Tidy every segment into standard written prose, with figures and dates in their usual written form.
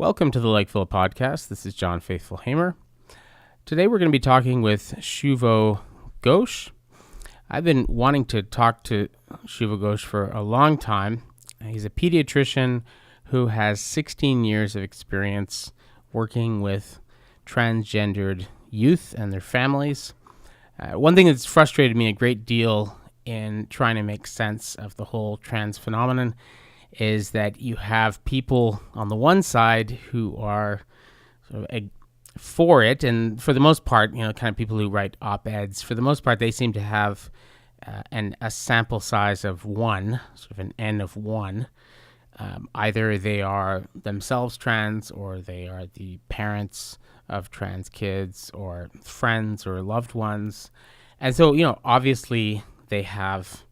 Welcome to the Likeville podcast. This is John Faithful Hamer. Today we're going to be talking with Shuvo Ghosh. I've been wanting to talk to Shuvo Ghosh for a long time. He's a pediatrician who has 16 years of experience working with transgendered youth and their families. One thing that's frustrated me a great deal in trying to make sense of the whole trans phenomenon is that you have people on the one side who are sort of for it, and for the most part, kind of people who write op-eds, for the most part, they seem to have a sample size of one, sort of an N of one. Either they are themselves trans, or they are the parents of trans kids, or friends or loved ones. And so, obviously they have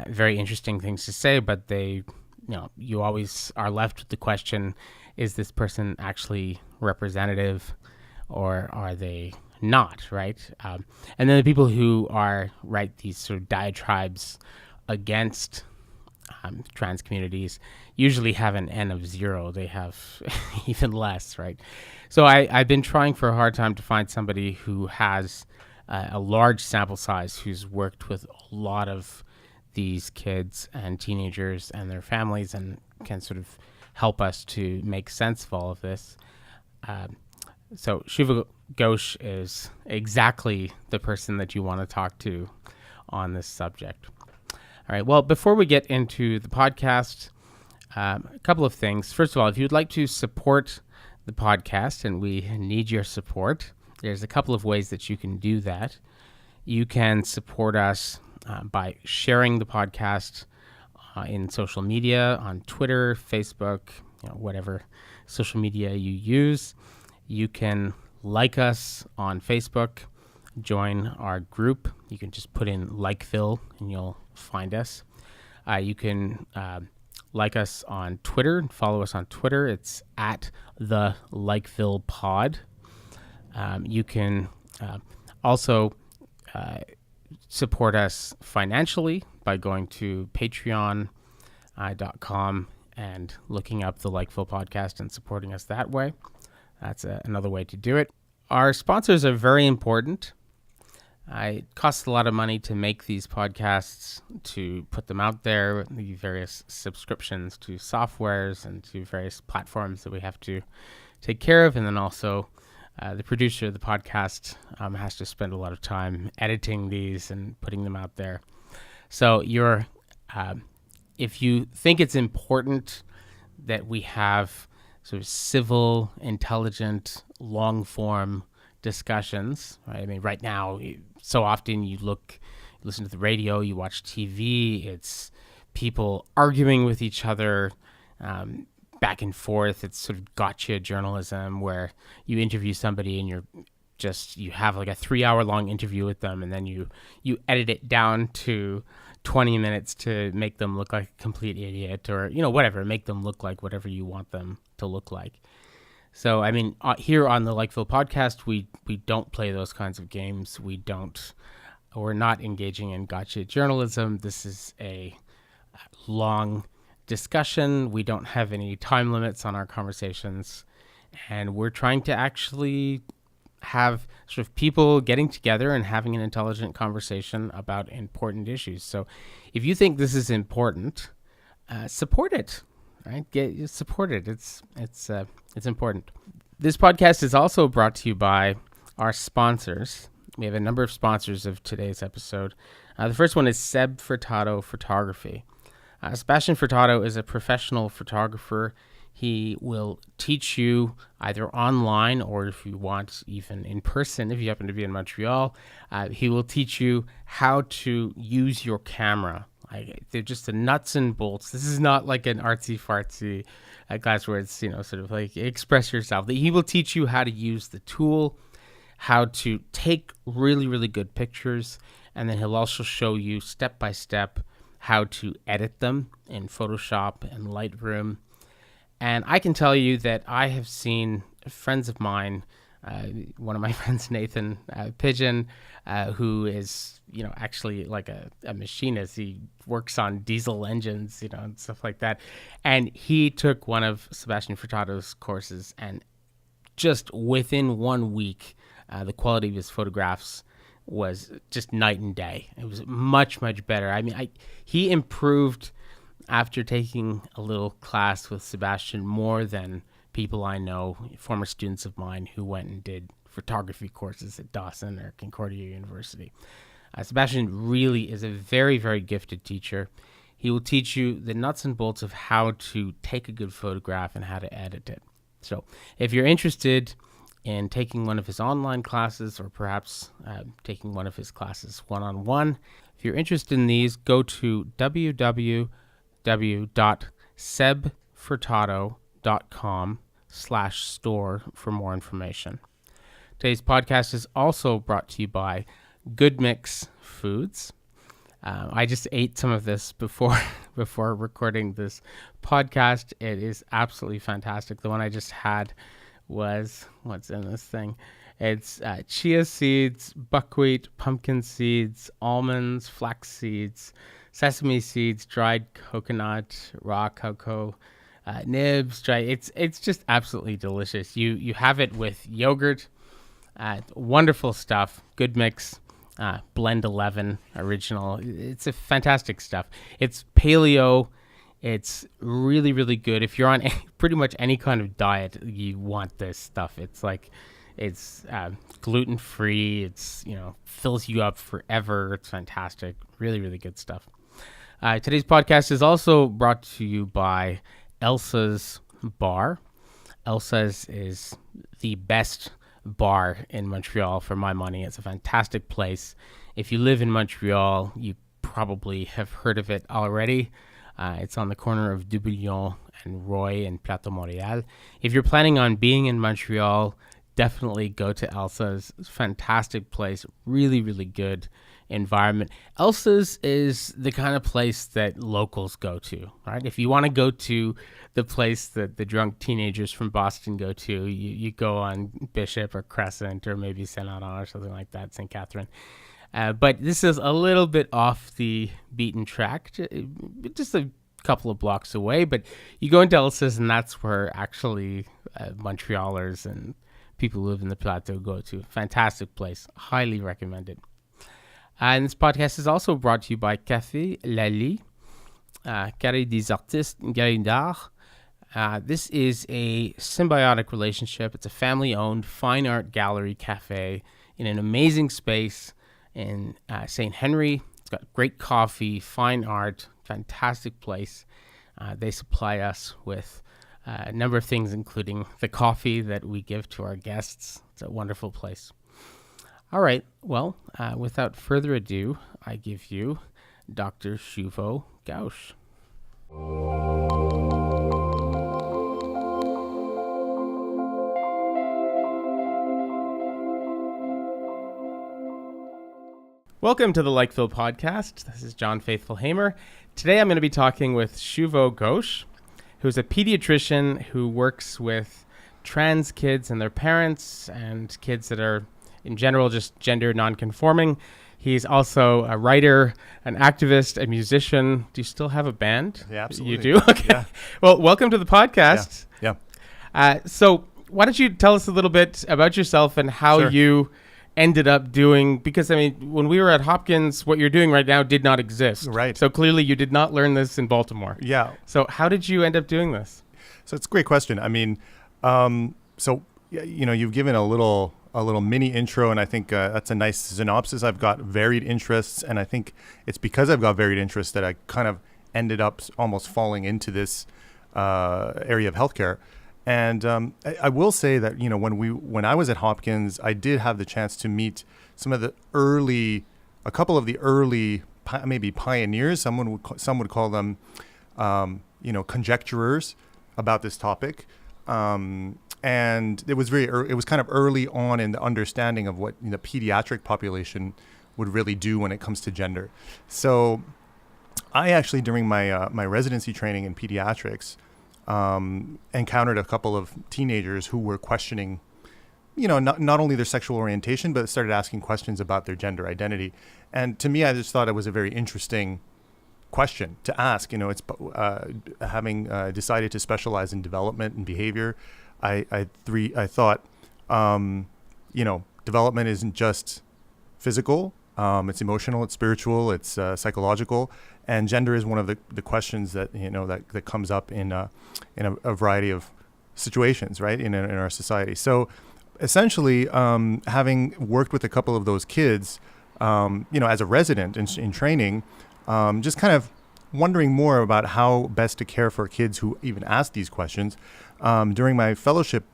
very interesting things to say, but you always are left with the question, is this person actually representative or are they not, right? And then the people who write these sort of diatribes against trans communities usually have an N of 0. They have even less, right? So I've been trying for a hard time to find somebody who has a large sample size, who's worked with a lot of these kids and teenagers and their families and can sort of help us to make sense of all of this. So Shuvo Ghosh is exactly the person that you want to talk to on this subject. All right, well, before we get into the podcast, a couple of things. First of all, if you'd like to support the podcast, and we need your support, there's a couple of ways that you can do that. You can support us by sharing the podcast in social media, on Twitter, Facebook, whatever social media you use. You can like us on Facebook, join our group. You can just put in Likeville and you'll find us. You can like us on Twitter, follow us on Twitter. It's at the Likeville Pod. You can also support us financially by going to patreon.com and looking up the Likeville podcast and supporting us that way. That's another way to do it. Our sponsors are very important. It costs a lot of money to make these podcasts, to put them out there, the various subscriptions to softwares and to various platforms that we have to take care of, and then also the producer of the podcast has to spend a lot of time editing these and putting them out there. So if you think it's important that we have sort of civil, intelligent, long-form discussions, right? I mean, right now, so often you listen to the radio, you watch TV, it's people arguing with each other, back and forth. It's sort of gotcha journalism where you interview somebody and you have like a 3-hour long interview with them, and then you edit it down to 20 minutes to make them look like a complete idiot, or whatever, make them look like whatever you want them to look like. So I mean, here on the Likeville podcast, we don't play those kinds of games. We're not engaging in gotcha journalism. This is a long discussion. We don't have any time limits on our conversations, and we're trying to actually have sort of people getting together and having an intelligent conversation about important issues. So if you think this is important, support it, right? Support it. It's important. This podcast is also brought to you by our sponsors. We have a number of sponsors of today's episode. The first one is Seb Furtado Photography. Sebastian Furtado is a professional photographer. He will teach you either online, or if you want, even in person, if you happen to be in Montreal, he will teach you how to use your camera. They're just the nuts and bolts. This is not like an artsy-fartsy class where it's, sort of like express yourself. He will teach you how to use the tool, how to take really, really good pictures, and then he'll also show you step by step how to edit them in Photoshop and Lightroom. And I can tell you that I have seen friends of mine one of my friends, Nathan Pigeon, who is, actually like a machinist. He works on diesel engines, and stuff like that. And he took one of Sebastian Furtado's courses, and just within 1 week, the quality of his photographs was just night and day. It was much, much better. I mean, he improved after taking a little class with Sebastian more than people I know, former students of mine who went and did photography courses at Dawson or Concordia University. Sebastian really is a very, very gifted teacher. He will teach you the nuts and bolts of how to take a good photograph and how to edit it. So if you're interested in taking one of his online classes, or perhaps taking one of his classes one-on-one, if you're interested in these, go to www.sebfurtado.com/store for more information. Today's podcast is also brought to you by Good Mix Foods. I just ate some of this before recording this podcast. It is absolutely fantastic. The one I just had was, what's in this thing? It's chia seeds, buckwheat, pumpkin seeds, almonds, flax seeds, sesame seeds, dried coconut, raw cocoa, nibs, dry. It's just absolutely delicious. You have it with yogurt. Wonderful stuff. Good mix. Blend 11 original. It's a fantastic stuff. It's paleo. It's really, really good. If you're on pretty much any kind of diet, you want this stuff. It's like, it's gluten-free. It's, fills you up forever. It's fantastic. Really, really good stuff. Today's podcast is also brought to you by Elsa's Bar. Elsa's is the best bar in Montreal for my money. It's a fantastic place. If you live in Montreal, you probably have heard of it already. It's on the corner of Dubuillon and Roy and Plateau, Montreal. If you're planning on being in Montreal, definitely go to Elsa's. It's a fantastic place. Really, really good environment. Elsa's is the kind of place that locals go to, right? If you want to go to the place that the drunk teenagers from Boston go to, you go on Bishop or Crescent or maybe Saint Laurent or something like that, St. Catherine. But this is a little bit off the beaten track, just a couple of blocks away. But you go into Elsa's, and that's where actually Montrealers and people who live in the Plateau go to. Fantastic place. Highly recommended. And this podcast is also brought to you by Café Lali, Carré des Artistes Galerie D'Art. This is a symbiotic relationship. It's a family-owned fine art gallery cafe in an amazing space in St. Henry. It's got great coffee, fine art, fantastic place. They supply us with a number of things, including the coffee that we give to our guests. It's a wonderful place. All right. Well, without further ado, I give you Dr. Shuvo Ghosh. Welcome to the Likeville podcast. This is John Faithful Hamer. Today I'm going to be talking with Shuvo Ghosh, who's a pediatrician who works with trans kids and their parents and kids that are, in general, just gender nonconforming. He's also a writer, an activist, a musician. Do you still have a band? Yeah, absolutely. You do? Okay. Yeah. Well, welcome to the podcast. Yeah. So why don't you tell us a little bit about yourself and how Sure. you ended up doing, because I mean, when we were at Hopkins, what you're doing right now did not exist. Right. So clearly you did not learn this in Baltimore. Yeah. So how did you end up doing this? So it's a great question. I mean, you've given a little mini intro, and I think that's a nice synopsis. I've got varied interests, and I think it's because I've got varied interests that I kind of ended up almost falling into this area of healthcare. And I will say that, when I was at Hopkins, I did have the chance to meet a couple of the early maybe pioneers. Some would call them, conjecturers about this topic. And it was it was kind of early on in the understanding of what the pediatric population would really do when it comes to gender. So I actually, during my my residency training in pediatrics, encountered a couple of teenagers who were questioning not only their sexual orientation, but started asking questions about their gender identity. And to me, I just thought it was a very interesting question to ask. It's having decided to specialize in development and behavior. I thought, development isn't just physical. It's emotional, it's spiritual, it's psychological, and gender is one of the questions that that comes up in a variety of situations, right, in our society. So essentially, having worked with a couple of those kids, as a resident in training, just kind of wondering more about how best to care for kids who even ask these questions. During my fellowship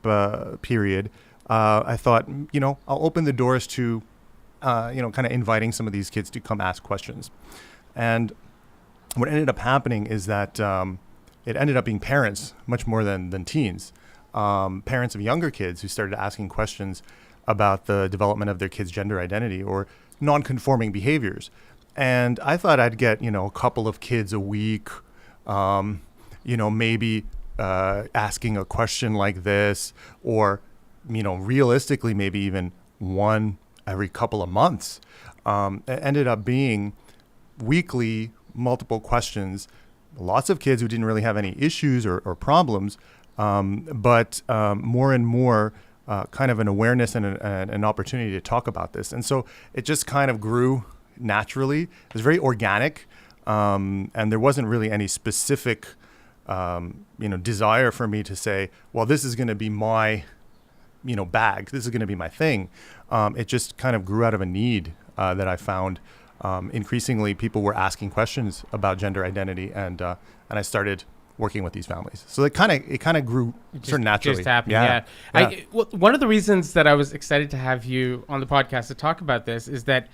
period, I thought, I'll open the doors to, kind of inviting some of these kids to come ask questions. And what ended up happening is that it ended up being parents much more than teens. Parents of younger kids who started asking questions about the development of their kids' gender identity or non-conforming behaviors. And I thought I'd get, a couple of kids a week, maybe asking a question like this, or, realistically, maybe even one every couple of months. It ended up being weekly, multiple questions, lots of kids who didn't really have any issues or problems, but more and more kind of an awareness and an opportunity to talk about this. And so it just kind of grew naturally. It was very organic, and there wasn't really any specific, desire for me to say, well, this is going to be my, bag. This is going to be my thing. It just kind of grew out of a need that I found. Increasingly, people were asking questions about gender identity, and I started working with these families. So it kind of grew sort of naturally. Just happened, yeah. One of the reasons that I was excited to have you on the podcast to talk about this is that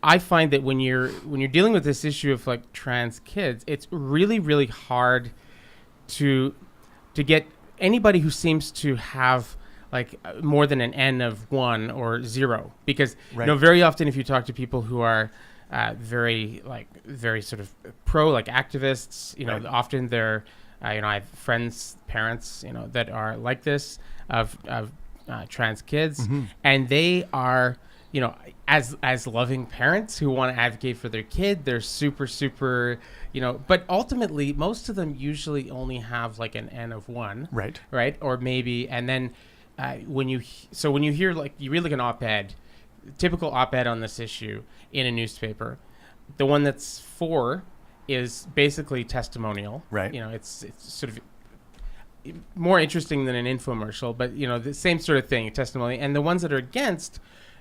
I find that when you're dealing with this issue of like trans kids, it's really, really hard to get anybody who seems to have like more than an N of 1 or 0, because very often if you talk to people who are very sort of pro, like activists, often they're I have friends, parents, that are like this of trans kids, mm-hmm. and they are, as loving parents who want to advocate for their kid. They're super, but ultimately most of them usually only have like an N of 1, right, or maybe, and then when you hear, like, you read like an op-ed, typical op-ed on this issue in a newspaper, the one that's 4 is basically testimonial, right? It's sort of more interesting than an infomercial, but the same sort of thing, testimony. And the ones that are against,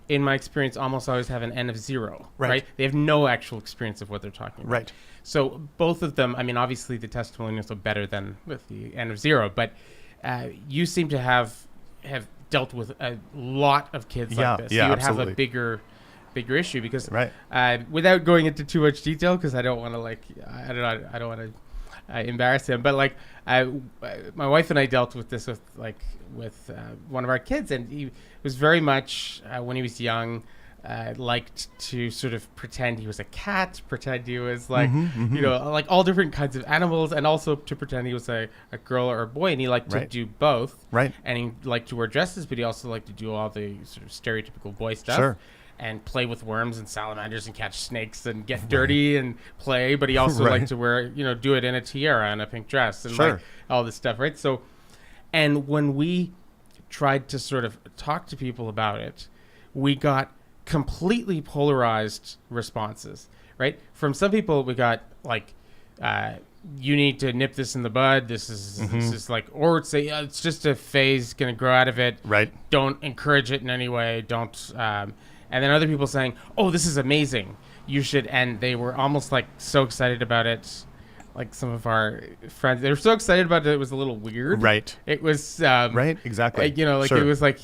in my experience, almost always have an N of 0, right? They have no actual experience of what they're talking about. Right. So both of them, I mean, obviously the testimonials are better than with the N of 0, but you seem to have dealt with a lot of kids like this. You would have a bigger issue because, without going into too much detail, because I don't want to I don't want to embarrass him, but my wife and I dealt with this with one of our kids, and he was very much when he was young liked to sort of pretend he was a cat, pretend he was like like all different kinds of animals, and also to pretend he was a girl or a boy, and he liked to do both, and he liked to wear dresses, but he also liked to do all the sort of stereotypical boy stuff, and play with worms and salamanders and catch snakes and get dirty and play, but he also liked to wear, do it in a tiara and a pink dress and like all this stuff, right? So, and when we tried to sort of talk to people about it, we got completely polarized responses, right? From some people, we got like, you need to nip this in the bud. This is like, or say it's just a phase, gonna grow out of it. Right. Don't encourage it in any way. Don't. And then other people saying, "Oh, this is amazing. You should." And they were almost like so excited about it. Like some of our friends, they were so excited about it. It was a little weird. Right. It was. Right. Exactly. It was like.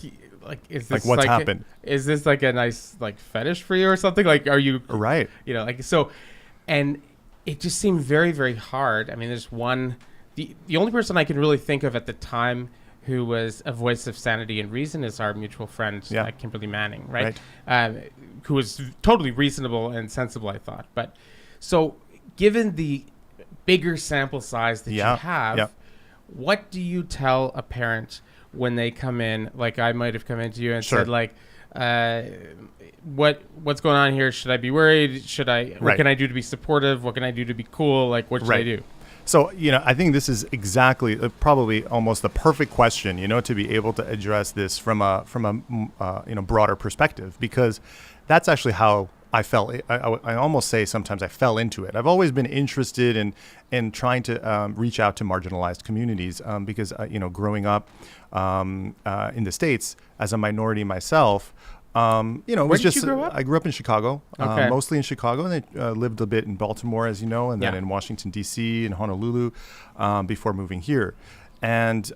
Is this what's happened? Is this like a nice fetish for you or something? Like, are you right? So, and it just seemed very, very hard. I mean, there's one, the only person I can really think of at the time who was a voice of sanity and reason is our mutual friend, Kimberly Manning, right? Who was totally reasonable and sensible, I thought. But so, given the bigger sample size that you have, what do you tell a parent when they come in? Like I might have come into you and Sure. said like, what's going on here? Should I be worried? What Right. can I do to be supportive? What can I do to be cool? Like, what should I Right. do? So, I think this is exactly probably almost the perfect question, to be able to address this from a broader perspective, because that's actually how I felt. I almost say sometimes I fell into it. I've always been interested in trying to reach out to marginalized communities because, growing up in the States as a minority myself, it Where was did just, you grow up? I grew up in Chicago, Okay. mostly in Chicago, and then lived a bit in Baltimore, as you know, and then Yeah. in Washington, D.C., and Honolulu before moving here. And,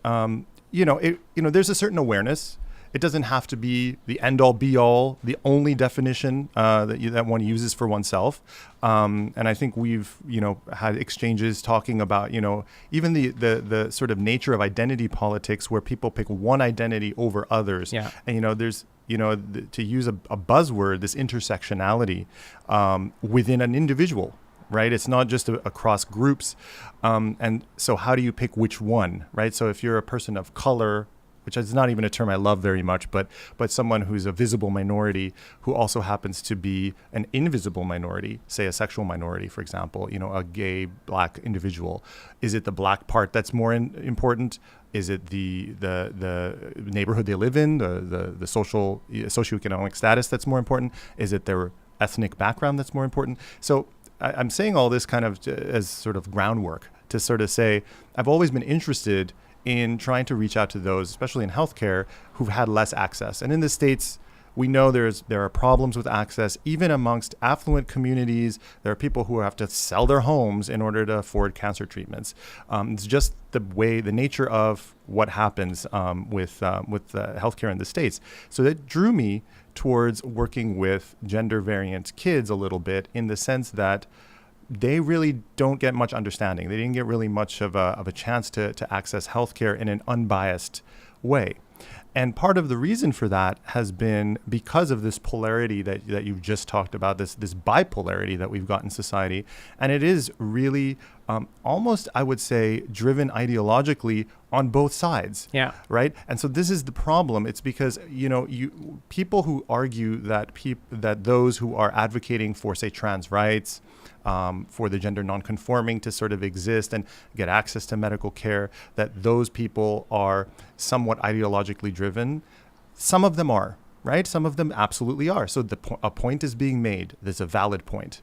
there's a certain awareness. It doesn't have to be the end all be all, the only definition that one uses for oneself. And I think we've, had exchanges talking about, even the sort of nature of identity politics where people pick one identity over others. Yeah. And, there's, to use a buzzword, this intersectionality within an individual, right? It's not just across groups. And so how do you pick which one, right? So if you're a person of color, which is not even a term I love very much, but someone who's a visible minority who also happens to be an invisible minority, say a sexual minority, for example, a gay black individual. Is it the black part that's more important? Is it the neighborhood they live in, the socioeconomic status that's more important? Is it their ethnic background that's more important? So I'm saying all this kind of as sort of groundwork to sort of say I've always been interested in trying to reach out to those, especially in healthcare, who've had less access. And in the States, we know there are problems with access, even amongst affluent communities. There are people who have to sell their homes in order to afford cancer treatments. It's just the nature of what happens with healthcare in the States. So that drew me towards working with gender variant kids a little bit, in the sense that they really don't get much understanding. They didn't get really much of a chance to access healthcare in an unbiased way. And part of the reason for that has been because of this polarity that you've just talked about, this bipolarity that we've got in society. And it is really almost, I would say, driven ideologically on both sides. Yeah. Right. And so this is the problem. It's because, people who argue that that those who are advocating for, say, trans rights, for the gender nonconforming to sort of exist and get access to medical care, that those people are somewhat ideologically driven. Some of them are, right? Some of them absolutely are. So a point is being made. There's a valid point.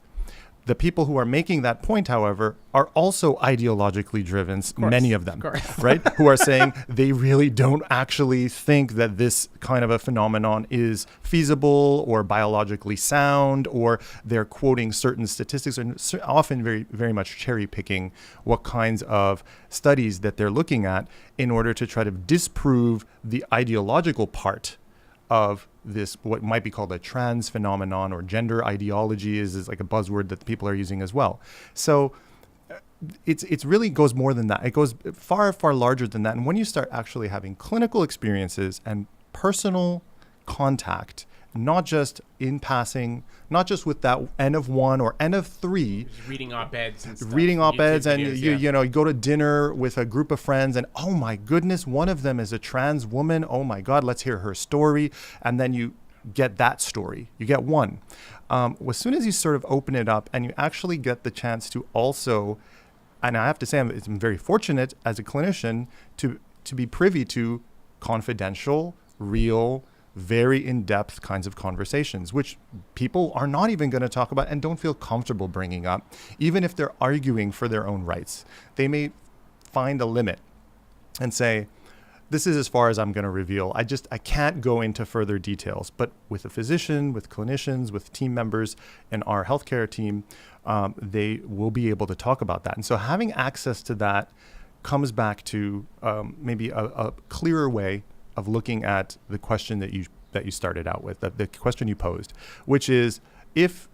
The people who are making that point, however, are also ideologically driven, many of them, right? Who are saying they really don't actually think that this kind of a phenomenon is feasible or biologically sound, or they're quoting certain statistics and often very, very much cherry picking what kinds of studies that they're looking at in order to try to disprove the ideological part of this, what might be called a trans phenomenon, or gender ideology is like a buzzword that people are using as well. So it's really goes more than that. It goes far, far larger than that. And when you start actually having clinical experiences and personal contact, not just in passing, not just with that N of 1 or N of 3. Just reading op-eds and stuff. Reading op-eds, and videos, you go to dinner with a group of friends, and oh my goodness, one of them is a trans woman. Oh my God, let's hear her story. And then you get that story. You get one. As soon as you sort of open it up and you actually get the chance to also, and I have to say I'm very fortunate as a clinician to be privy to confidential, real, very in-depth kinds of conversations, which people are not even going to talk about and don't feel comfortable bringing up, even if they're arguing for their own rights. They may find a limit and say, this is as far as I'm going to reveal. I can't go into further details. But with a physician, with clinicians, with team members in our healthcare team, they will be able to talk about that. And so having access to that comes back to maybe a clearer way of looking at the question that you started out with, the question you posed, which is, if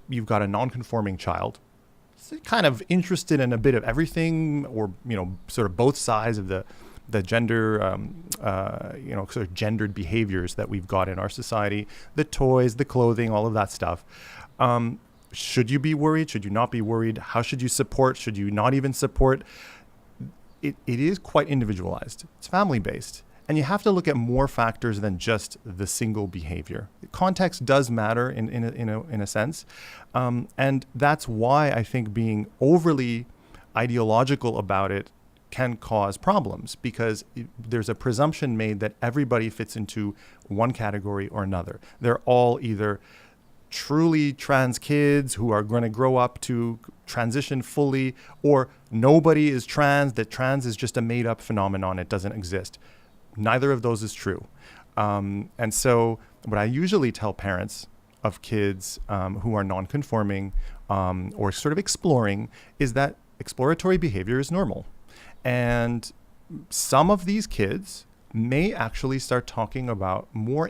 you've got a non-conforming child, kind of interested in a bit of everything, or sort of both sides of the gender, sort of gendered behaviors that we've got in our society, the toys, the clothing, all of that stuff. Should you be worried? Should you not be worried? How should you support? Should you not even support? it is quite individualized. It's family-based. And you have to look at more factors than just the single behavior. Context does matter in a sense. And that's why I think being overly ideological about it can cause problems, because there's a presumption made that everybody fits into one category or another. They're all either truly trans kids who are going to grow up to transition fully, or nobody is trans, that trans is just a made-up phenomenon, it doesn't exist. Neither of those is true. And so what I usually tell parents of kids who are non-conforming or sort of exploring is that exploratory behavior is normal. And some of these kids may actually start talking about more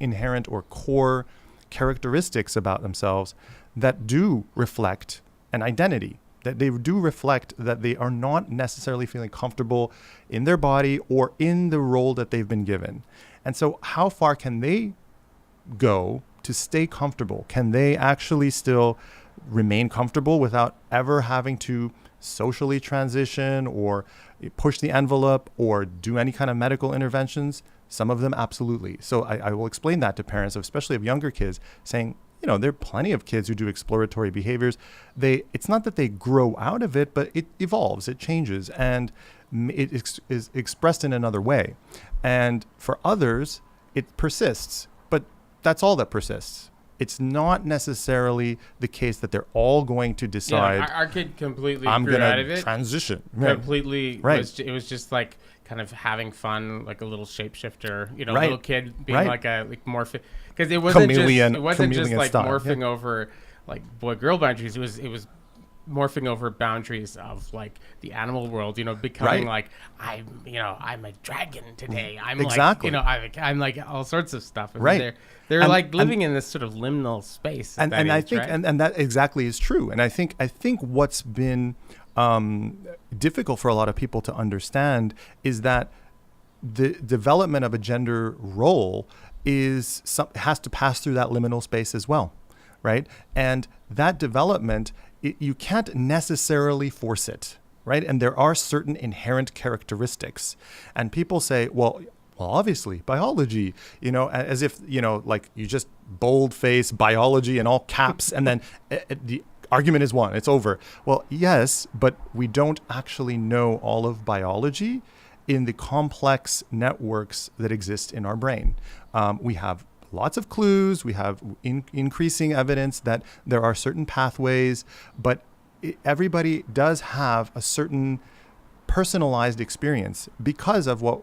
inherent or core characteristics about themselves that do reflect an identity, that they do reflect that they are not necessarily feeling comfortable in their body or in the role that they've been given. And so how far can they go to stay comfortable? Can they actually still remain comfortable without ever having to socially transition or push the envelope or do any kind of medical interventions? Some of them absolutely. So I will explain that to parents, especially of younger kids, saying, there are plenty of kids who do exploratory behaviors. It's not that they grow out of it, but it evolves, it changes, and it is expressed in another way. And for others, it persists, but that's all that persists. It's not necessarily the case that they're all going to decide. Yeah, our kid completely I'm grew going out of it. Transition. Completely. Right. It was just like kind of having fun, like a little shapeshifter, right. Little kid being right. like morph, because it wasn't just like style. morphing over like boy-girl boundaries. It was morphing over boundaries of like the animal world, becoming right. like I'm a dragon today. I'm exactly. like I'm like all sorts of stuff. I mean, right. They're like living in this sort of liminal space. And I think right? and that exactly is true. And I think what's been difficult for a lot of people to understand is that the development of a gender role has to pass through that liminal space as well, right? And that development, you can't necessarily force it, right? And there are certain inherent characteristics. And people say, well, obviously, biology, as if, like you just bold-face biology in all caps, and then the argument is won. It's over. Well, yes, but we don't actually know all of biology in the complex networks that exist in our brain. We have lots of clues. We have increasing evidence that there are certain pathways, but everybody does have a certain personalized experience because of what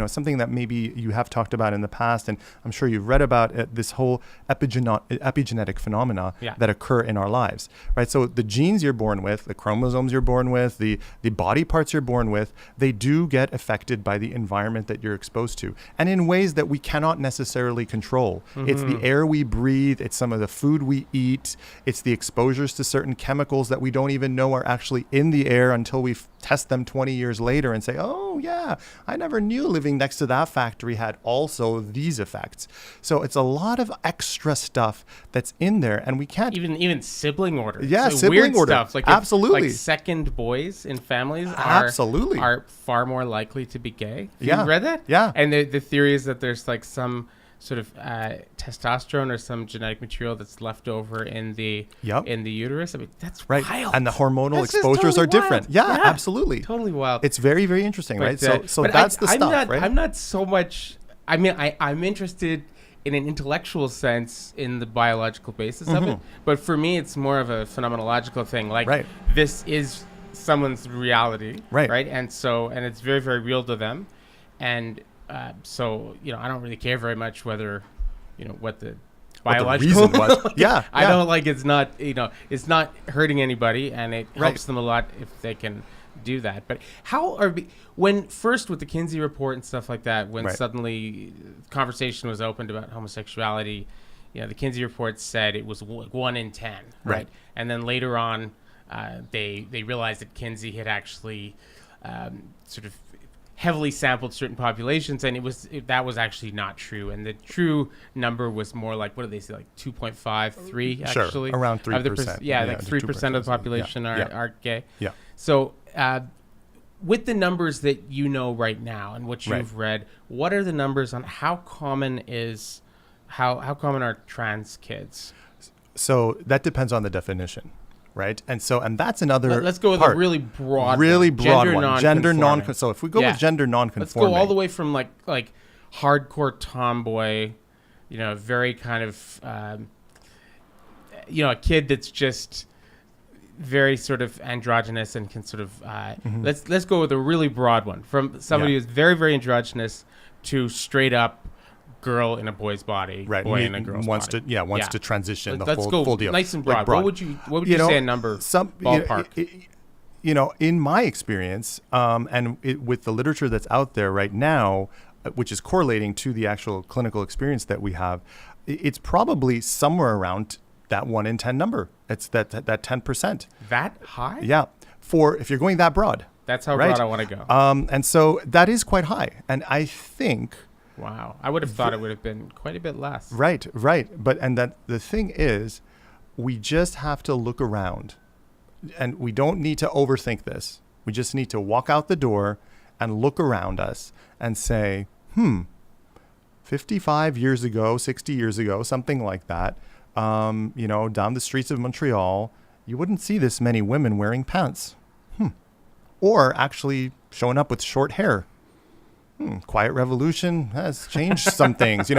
something that maybe you have talked about in the past, and I'm sure you've read about this whole epigenetic phenomena that occur in our lives, right? So the genes you're born with, the chromosomes you're born with, the body parts you're born with, they do get affected by the environment that you're exposed to, and in ways that we cannot necessarily control. Mm-hmm. It's the air we breathe, it's some of the food we eat, it's the exposures to certain chemicals that we don't even know are actually in the air until we test them 20 years later and say, oh yeah, I never knew living next to that factory had also these effects. So it's a lot of extra stuff that's in there, and we can't even sibling order. Yeah, so sibling weird order. Stuff. Like absolutely. Like second boys in families absolutely are far more likely to be gay. Yeah. You read that? Yeah. And the theory is that there's like some sort of testosterone or some genetic material that's left over in the uterus. I mean, that's right. wild. And the hormonal exposures are different. Yeah, absolutely. Totally wild. It's very, very interesting, right? So that's the stuff, right? I'm not so much. I mean, I'm interested in an intellectual sense in the biological basis of it, but for me, it's more of a phenomenological thing. Like this is someone's reality, right? And it's very, very real to them, and. So, I don't really care very much whether, what the biological reason was. Yeah. I don't like it's not, it's not hurting anybody, and it helps them a lot if they can do that. But when first with the Kinsey report and stuff like that, when suddenly conversation was opened about homosexuality, the Kinsey report said it was 1 in 10, right? And then later on, they realized that Kinsey had actually sort of heavily sampled certain populations, and that was actually not true, and the true number was more like, what did they say, like 2.53 actually, around 3%. Like 3% of the population are gay. Yeah. So with the numbers that you know right now and what you've read, what are the numbers on how common are trans kids? So that depends on the definition, right? And that's another. Let's go with part. a really broad one. Gender non. So if we go with gender non-conforming, let's go all the way from like hardcore tomboy, very kind of a kid that's just very sort of androgynous and can sort of let's go with a really broad one, from somebody who's very, very androgynous to straight up girl in a boy's body, boy in a girl's body. Wants to transition. Let's go full deal. Nice and broad. What would you say a number? Ballpark. In my experience, with the literature that's out there right now, which is correlating to the actual clinical experience that we have, it's probably somewhere around that 1 in 10 number. It's that 10%. That high? Yeah. If you're going that broad. That's how broad I want to go. And so that is quite high. And I think. Wow. I would have thought it would have been quite a bit less. Right. But the thing is, we just have to look around, and we don't need to overthink this. We just need to walk out the door and look around us and say, 55 years ago, 60 years ago, something like that, down the streets of Montreal, you wouldn't see this many women wearing pants. Or actually showing up with short hair. Quiet revolution has changed some things,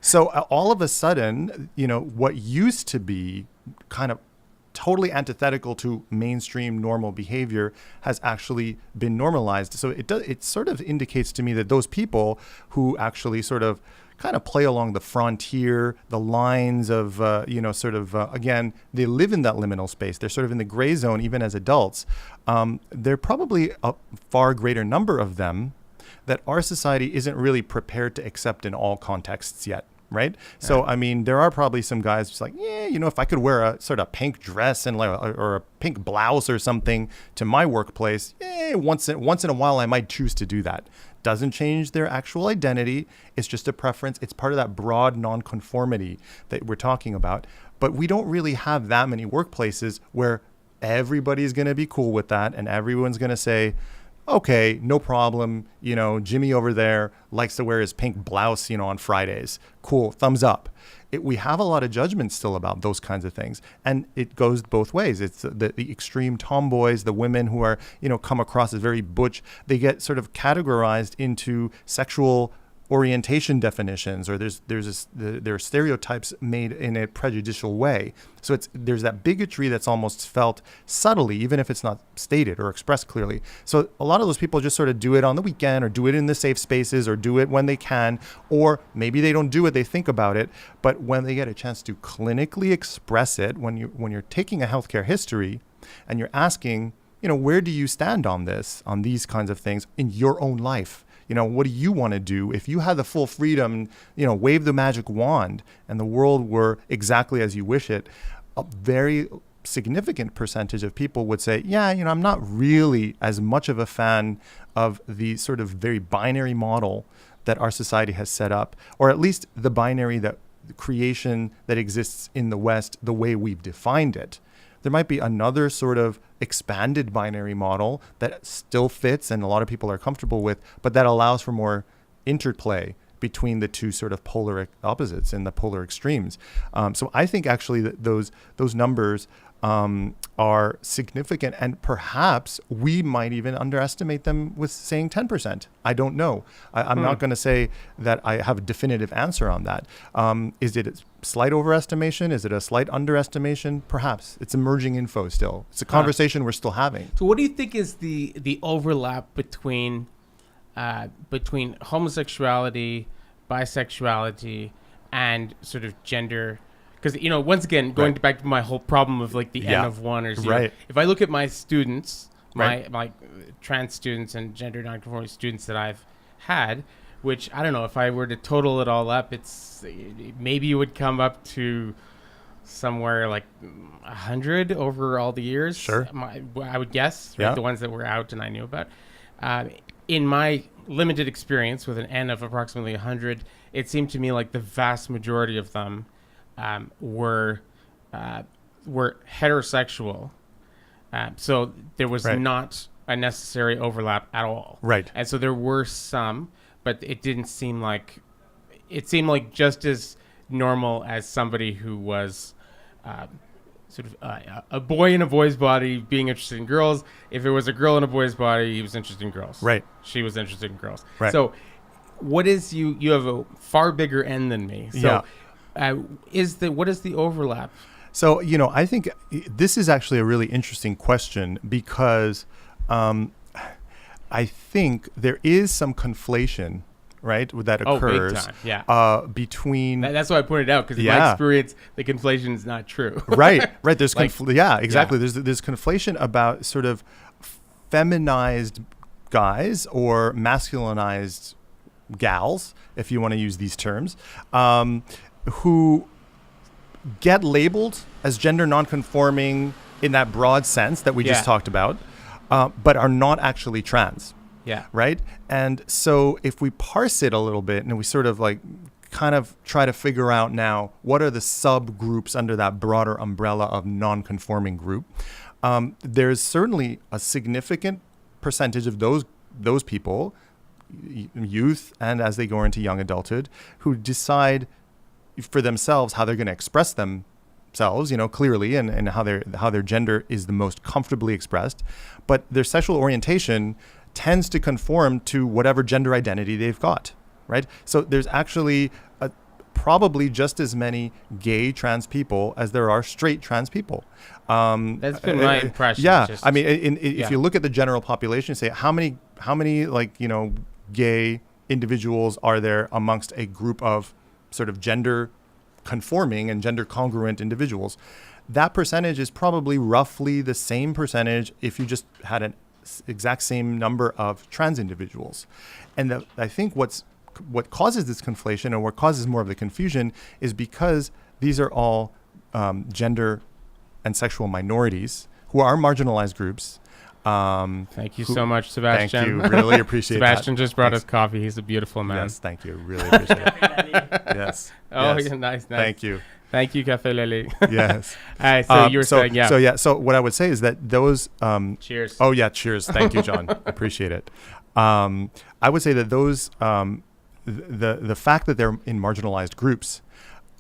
So all of a sudden, what used to be kind of totally antithetical to mainstream normal behavior has actually been normalized. So it sort of indicates to me that those people who actually sort of kind of play along the frontier, the lines of, again, they live in that liminal space. They're sort of in the gray zone, even as adults. There are probably a far greater number of them that our society isn't really prepared to accept in all contexts yet. Right. So, I mean, there are probably some guys just like, if I could wear a sort of pink dress and or a pink blouse or something to my workplace, once in a while, I might choose to do that. Doesn't change their actual identity. It's just a preference. It's part of that broad nonconformity that we're talking about. But we don't really have that many workplaces where everybody's going to be cool with that. And everyone's going to say, okay, no problem. Jimmy over there likes to wear his pink blouse, on Fridays. Cool, thumbs up. We have a lot of judgment still about those kinds of things. And it goes both ways. It's the extreme tomboys, the women who are, come across as very butch. They get sort of categorized into sexual orientation definitions, or there are stereotypes made in a prejudicial way. So there's that bigotry that's almost felt subtly, even if it's not stated or expressed clearly. So a lot of those people just sort of do it on the weekend, or do it in the safe spaces, or do it when they can, or maybe they don't do it, they think about it. But when they get a chance to clinically express it, when you're taking a healthcare history and you're asking, where do you stand on these kinds of things in your own life? What do you want to do? If you had the full freedom, wave the magic wand and the world were exactly as you wish it, a very significant percentage of people would say, I'm not really as much of a fan of the sort of very binary model that our society has set up, or at least the binary creation that exists in the West, the way we've defined it. There might be another sort of expanded binary model that still fits and a lot of people are comfortable with, but that allows for more interplay between the two sort of polar opposites and the polar extremes. So I think actually that those numbers are significant, and perhaps we might even underestimate them with saying 10%. I don't know. I'm not going to say that I have a definitive answer on that. Is it a slight overestimation? Is it a slight underestimation? Perhaps. It's emerging info still. It's a conversation we're still having. So what do you think is the overlap between homosexuality, bisexuality, and sort of gender? Because, once again, going back to my whole problem of like the N of one or zero. Right. If I look at my students, my trans students and gender nonconforming students that I've had, which I don't know, if I were to total it all up, maybe it would come up to somewhere like 100 over all the years. Sure. I would guess, right? The ones that were out and I knew about. In my limited experience with an N of approximately 100, it seemed to me like the vast majority of them were heterosexual. So there was not unnecessary overlap at all. Right. And so there were some, but it didn't seem like, it seemed like just as normal as somebody who was sort of a boy in a boy's body being interested in girls. If it was a girl in a boy's body, he was interested in girls. Right. She was interested in girls. Right. So what is you have a far bigger N than me. So what is the overlap? So, I think this is actually a really interesting question because I think there is some conflation, right, that occurs big time. Yeah. between... That's why I pointed out, because in my experience, the conflation is not true. Right. There's exactly. Yeah. There's conflation about sort of feminized guys or masculinized gals, if you want to use these terms, who get labeled as gender nonconforming in that broad sense that we just talked about, but are not actually trans. Yeah. Right. And so if we parse it a little bit and we sort of like kind of try to figure out now what are the subgroups under that broader umbrella of nonconforming group, there's certainly a significant percentage of those people, youth and as they go into young adulthood, who decide for themselves how they're going to express themselves, clearly, and how their gender is the most comfortably expressed, but their sexual orientation tends to conform to whatever gender identity they've got, right? So there's actually probably just as many gay trans people as there are straight trans people. That's been my impression. Yeah, I mean, if you look at the general population, say how many gay individuals are there amongst a group of sort of gender conforming and gender congruent individuals, that percentage is probably roughly the same percentage if you just had an exact same number of trans individuals. And I think what causes this conflation and what causes more of the confusion is because these are all gender and sexual minorities who are marginalized groups. Thank you so much, Sebastian. Thank you. Really appreciate Sebastian that. just brought us coffee. He's a beautiful man. Yes, thank you. Really appreciate it. Yes. Oh, yes. yeah, nice. Thank you. Thank you, Café Lali. Yes. All right, so you were saying, yeah. So what I would say is that those... cheers. Oh, yeah, cheers. Thank you, John. Appreciate it. I would say that those... the fact that they're in marginalized groups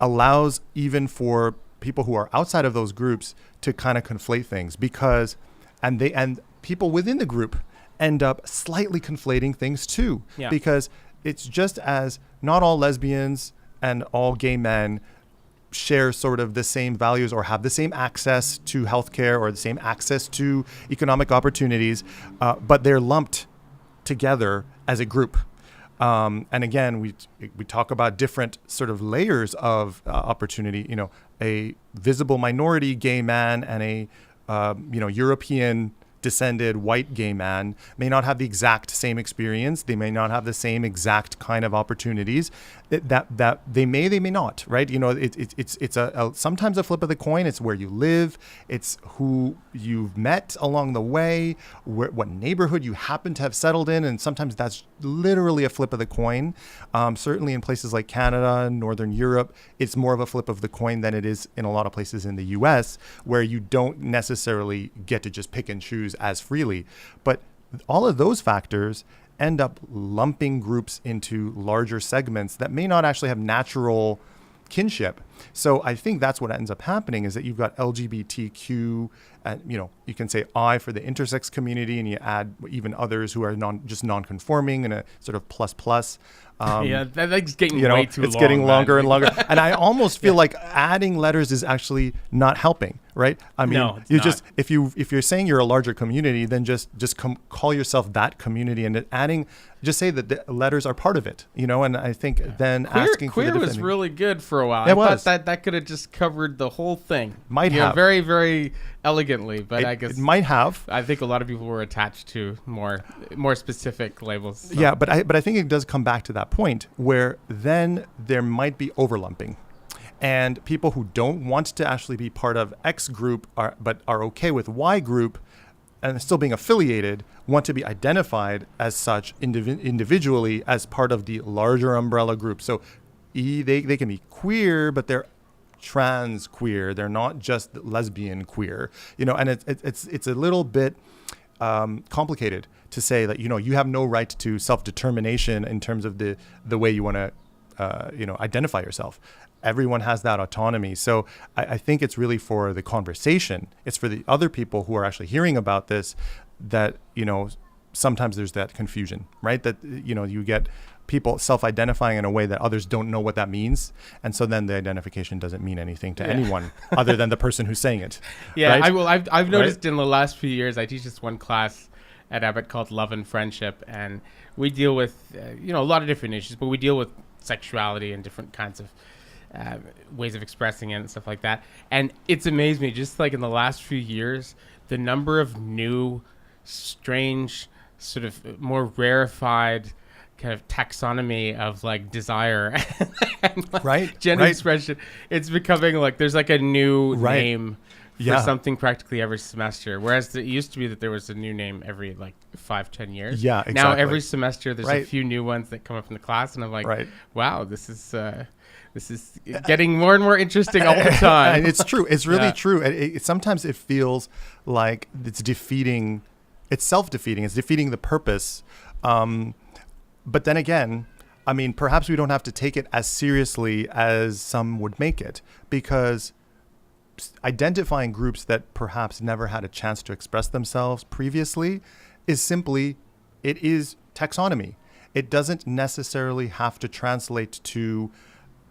allows even for people who are outside of those groups to kind of conflate things because... And people within the group end up slightly conflating things too, because it's just as not all lesbians and all gay men share sort of the same values or have the same access to healthcare or the same access to economic opportunities, but they're lumped together as a group. And again, we talk about different sort of layers of opportunity. A visible minority gay man and a European descended white gay man may not have the exact same experience. They may not have the same exact kind of opportunities that they may not, right? It's sometimes a flip of the coin. It's where you live. It's who you've met along the way, what neighborhood you happen to have settled in. And sometimes that's literally a flip of the coin. Certainly in places like Canada and Northern Europe, it's more of a flip of the coin than it is in a lot of places in the US, where you don't necessarily get to just pick and choose as freely. But all of those factors end up lumping groups into larger segments that may not actually have natural kinship. So I think that's what ends up happening is that you've got LGBTQ, you can say I for the intersex community, and you add even others who are just non-conforming and a sort of plus. That's getting way too long. It's getting longer and longer. And I almost feel like adding letters is actually not helping, right? I mean, no, if you're saying you're a larger community, then just call yourself that community, and just say that the letters are part of it, and I think then asking for the queer was really good for a while. It was. Thought that could have just covered the whole thing. Might have. Very, very elegantly, but I guess it might have. I think a lot of people were attached to more specific labels. So. Yeah, but I think it does come back to that point where then there might be overlumping. And people who don't want to actually be part of X group but are okay with Y group and still being affiliated want to be identified as such individually as part of the larger umbrella group. So they can be queer, but they're trans queer. They're not just lesbian queer, and it's a little bit complicated to say that, you have no right to self-determination in terms of the way you want to, identify yourself. Everyone has that autonomy. So I think it's really for the conversation. It's for the other people who are actually hearing about this that, sometimes there's that confusion, right? That, you get people self-identifying in a way that others don't know what that means. And so then the identification doesn't mean anything to anyone other than the person who's saying it. Yeah, right? I've noticed in the last few years, I teach this one class at Abbott called Love and Friendship. And we deal with, a lot of different issues, but we deal with sexuality and different kinds of ways of expressing it and stuff like that. And it's amazed me, just like in the last few years, the number of new, strange, sort of more rarefied kind of taxonomy of like desire and like gender expression. It's becoming like there's like a new name for something practically every semester, whereas it used to be that there was a new name every like 5-10 years. Yeah, exactly. Now every semester there's a few new ones that come up in the class, and I'm like, wow, this is getting more and more interesting all the time. And it's true. It's really true. Sometimes it feels like it's defeating. It's self-defeating. It's defeating the purpose. But then again, I mean, perhaps we don't have to take it as seriously as some would make it, because identifying groups that perhaps never had a chance to express themselves previously is simply, it is taxonomy. It doesn't necessarily have to translate to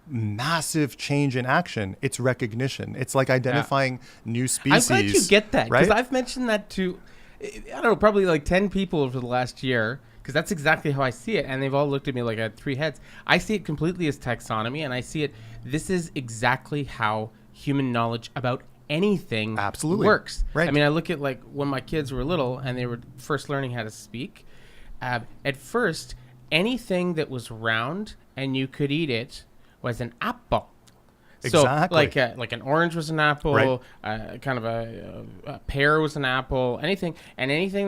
massive change in action. It's recognition. It's like identifying new species. I'm glad you get that, because right? I've mentioned that to, I don't know, probably like 10 people over the last year, because that's exactly how I see it. And they've all looked at me like I had three heads. I see it completely as taxonomy, and I see it, this is exactly how human knowledge about anything works. Right. I mean, I look at like when my kids were little and they were first learning how to speak. At first, anything that was round and you could eat it was an apple. Exactly. So like an orange was an apple, kind of a pear was an apple, anything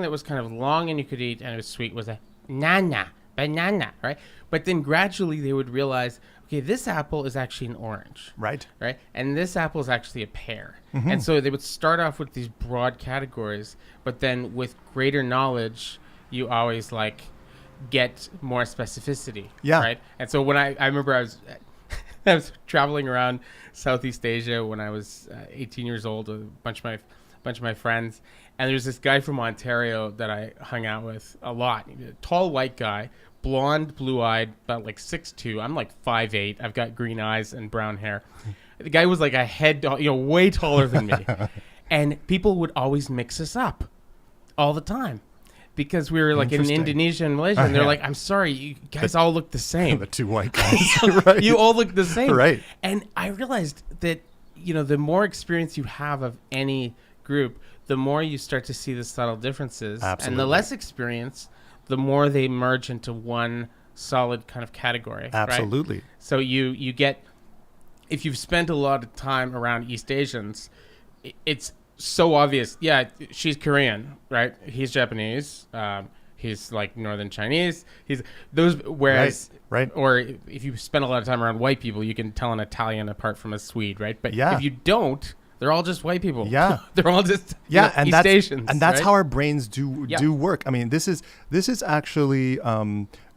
that was kind of long and you could eat and it was sweet was a banana, right? But then gradually they would realize, okay, this apple is actually an orange. Right. And this apple is actually a pear. Mm-hmm. And so they would start off with these broad categories, but then with greater knowledge, you always like get more specificity. Yeah. Right. And so when I remember I was traveling around Southeast Asia when I was 18 years old with a bunch of my friends, and there's this guy from Ontario that I hung out with a lot. A tall white guy, blonde, blue-eyed, about like 6'2". I'm like 5'8". I've got green eyes and brown hair. The guy was like a head, way taller than me, and people would always mix us up all the time. Because we were like in Indonesia and Malaysia, and they're like, I'm sorry, you guys all look the same. The two white guys. Right. You all look the same. Right. And I realized that, the more experience you have of any group, the more you start to see the subtle differences. Absolutely. And the less experience, the more they merge into one solid kind of category. Absolutely. Right? So you get, if you've spent a lot of time around East Asians, it's so obvious. Yeah, she's Korean, right? He's Japanese. He's like Northern Chinese. He's those. Whereas, right. Or if you spend a lot of time around white people, you can tell an Italian apart from a Swede, right? But if you don't, they're all just white people. Yeah, they're all just and East Asians. And that's right? how our brains do work. I mean, this is actually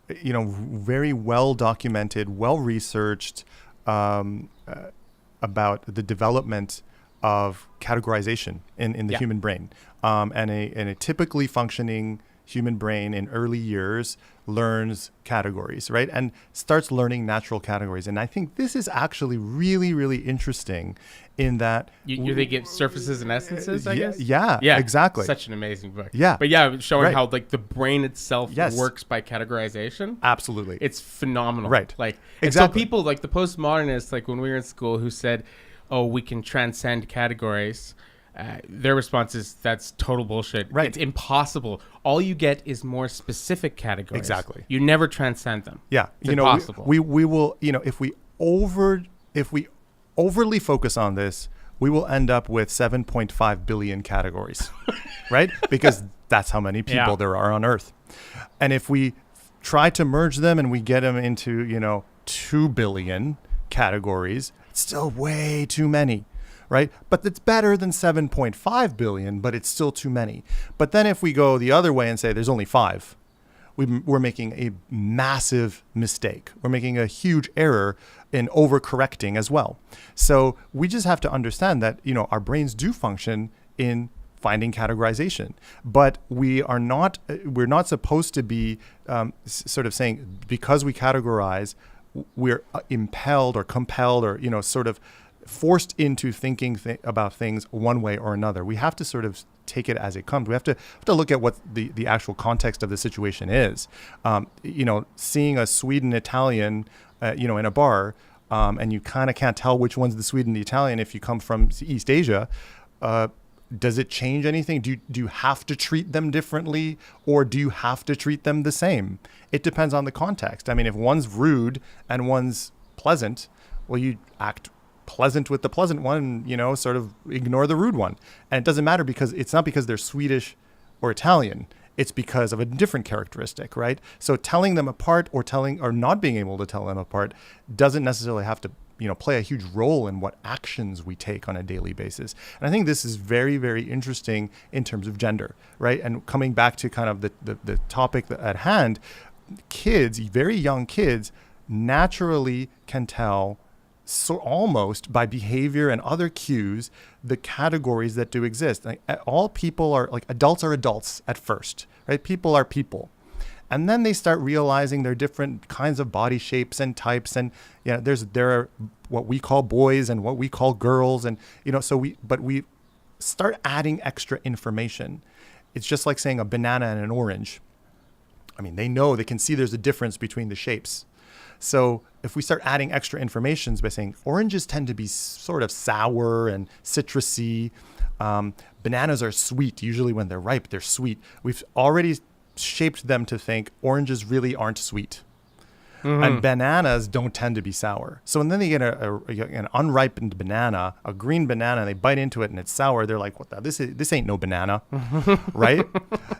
very well documented, well researched about the development of categorization in the human brain, and a typically functioning human brain in early years learns categories, right, and starts learning natural categories. And I think this is actually really, really interesting in that you think it surfaces and essences, I guess? Yeah, exactly. Such an amazing book. Yeah. But showing how like the brain itself Yes. works by categorization. Absolutely. It's phenomenal. Right. Like, exactly. And so people like the postmodernists, like when we were in school, who said, oh, we can transcend categories. Their response is, that's total bullshit. Right. It's impossible. All you get is more specific categories. Exactly. You never transcend them. Yeah. It's impossible. We will, if we overly focus on this, we will end up with 7.5 billion categories, right? Because that's how many people there are on Earth. And if we try to merge them and we get them into, 2 billion categories, it's still way too many, right? But it's better than 7.5 billion, but it's still too many. But then if we go the other way and say there's only 5, we're making a massive mistake. We're making a huge error in overcorrecting as well. So we just have to understand that, our brains do function in finding categorization, but we're not supposed to be sort of saying because we categorize, we're impelled or compelled or, sort of forced into thinking about things one way or another. We have to sort of take it as it comes. We have to look at what the actual context of the situation is. Seeing a Swede and Italian, in a bar, and you kind of can't tell which one's the Swede and the Italian if you come from East Asia. Does it change anything? Do you have to treat them differently, or do you have to treat them the same? It depends on the context. I mean, if one's rude and one's pleasant, well, you act pleasant with the pleasant one, sort of ignore the rude one. And it doesn't matter because it's not because they're Swedish or Italian. It's because of a different characteristic, right? So telling them apart or not being able to tell them apart doesn't necessarily have to, play a huge role in what actions we take on a daily basis. And I think this is very, very interesting in terms of gender, right? And coming back to kind of the topic at hand, kids, very young kids, naturally can tell, so almost by behavior and other cues, the categories that do exist. Like, all people are like adults are adults at first, right? People are people. And then they start realizing there are different kinds of body shapes and types. And there are what we call boys and what we call girls. And, so we start adding extra information. It's just like saying a banana and an orange. I mean, they can see there's a difference between the shapes. So if we start adding extra information by saying oranges tend to be sort of sour and citrusy, bananas are sweet. Usually when they're ripe, they're sweet. We've already shaped them to think oranges really aren't sweet. Mm-hmm. And bananas don't tend to be sour. So when then they get an unripened banana, a green banana, and they bite into it and it's sour, they're like, "What the? This ain't no banana," right?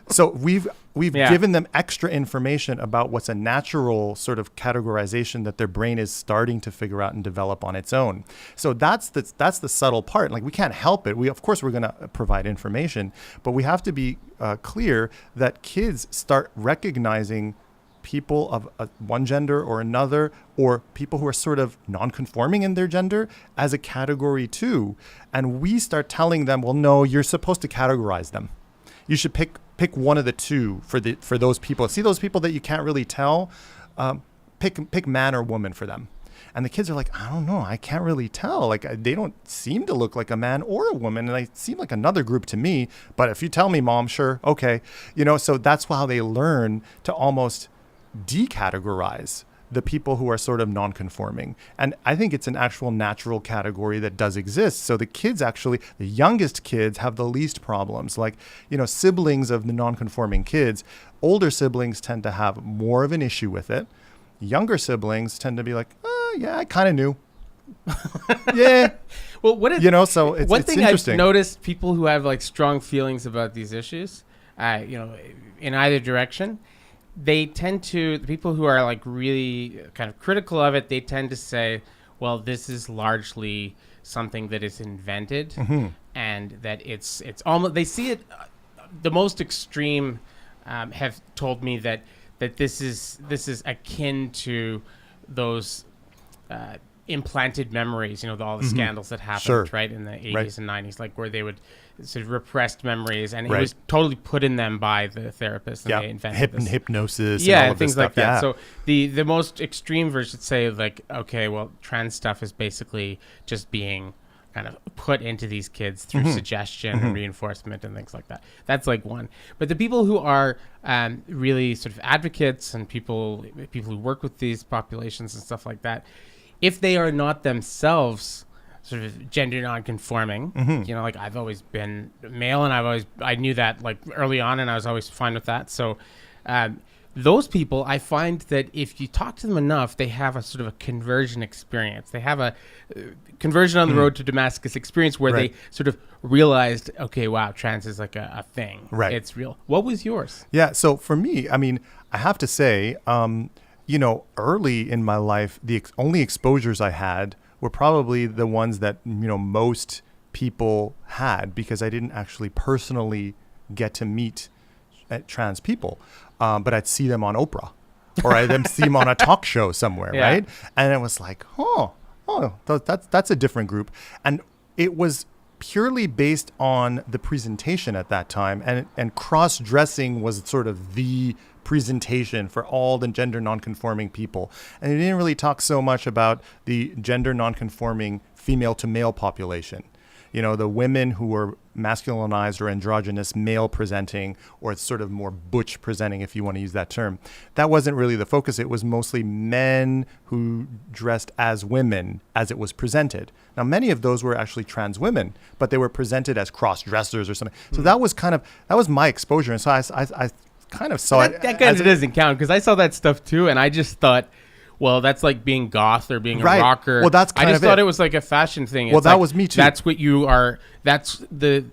So we've given them extra information about what's a natural sort of categorization that their brain is starting to figure out and develop on its own. So that's the subtle part. Like, we can't help it. Of course we're going to provide information, but we have to be clear that kids start recognizing people of one gender or another, or people who are sort of non-conforming in their gender as a category too. And we start telling them, well, no, you're supposed to categorize them. You should pick one of the two for those people. See those people that you can't really tell? Pick man or woman for them. And the kids are like, I don't know, I can't really tell. Like, they don't seem to look like a man or a woman, and they seem like another group to me. But if you tell me, Mom, sure, okay. So that's how they learn to almost decategorize the people who are sort of non-conforming. And I think it's an actual natural category that does exist. So the kids the youngest kids have the least problems. Like, siblings of the non-conforming kids, older siblings tend to have more of an issue with it. Younger siblings tend to be like, oh, yeah, I kind of knew. Yeah. Well, so it's one thing interesting. I've noticed, people who have like strong feelings about these issues, in either direction, they tend to, the people who are like really kind of critical of it, they tend to say, well, this is largely something that is invented, mm-hmm. and that it's almost, they see it, the most extreme have told me that this is akin to those implanted memories, all the mm-hmm. scandals that happened, sure. right, in the 80s and 90s, like where they would sort of repressed memories, and it was totally put in them by the therapist, and they invented this. Hypnosis, and all and of things this like stuff. that. So the most extreme version say, like, okay, well, trans stuff is basically just being kind of put into these kids through mm-hmm. suggestion mm-hmm. and reinforcement and things like that. That's like one. But the people who are really sort of advocates and people who work with these populations and stuff like that, if they are not themselves sort of gender non-conforming, mm-hmm. Like, I've always been male, and I knew that like early on, and I was always fine with that. So those people, I find that if you talk to them enough, they have a sort of a conversion experience. They have a conversion on the road to Damascus experience where they sort of realized, okay, wow, trans is like a thing. Right. It's real. What was yours? Yeah. So for me, I mean, I have to say, early in my life, the only exposures I had were probably the ones that, most people had, because I didn't actually personally get to meet trans people, but I'd see them on Oprah, or I'd see them on a talk show somewhere, right? And it was like, that's a different group. And it was purely based on the presentation at that time, and cross-dressing was sort of the presentation for all the gender non-conforming people. And it didn't really talk so much about the gender non-conforming female to male population. The women who were masculinized or androgynous male presenting, or sort of more butch presenting, if you want to use that term. That wasn't really the focus. It was mostly men who dressed as women as it was presented. Now, many of those were actually trans women, but they were presented as cross-dressers or something. So that was my exposure. And so I kind of saw it. That kind of doesn't count, because I saw that stuff too, and I just thought, well, that's like being goth or being a rocker. Well, that's kind I of just thought it was like a fashion thing. Well, that was me too. That's what you are. That's the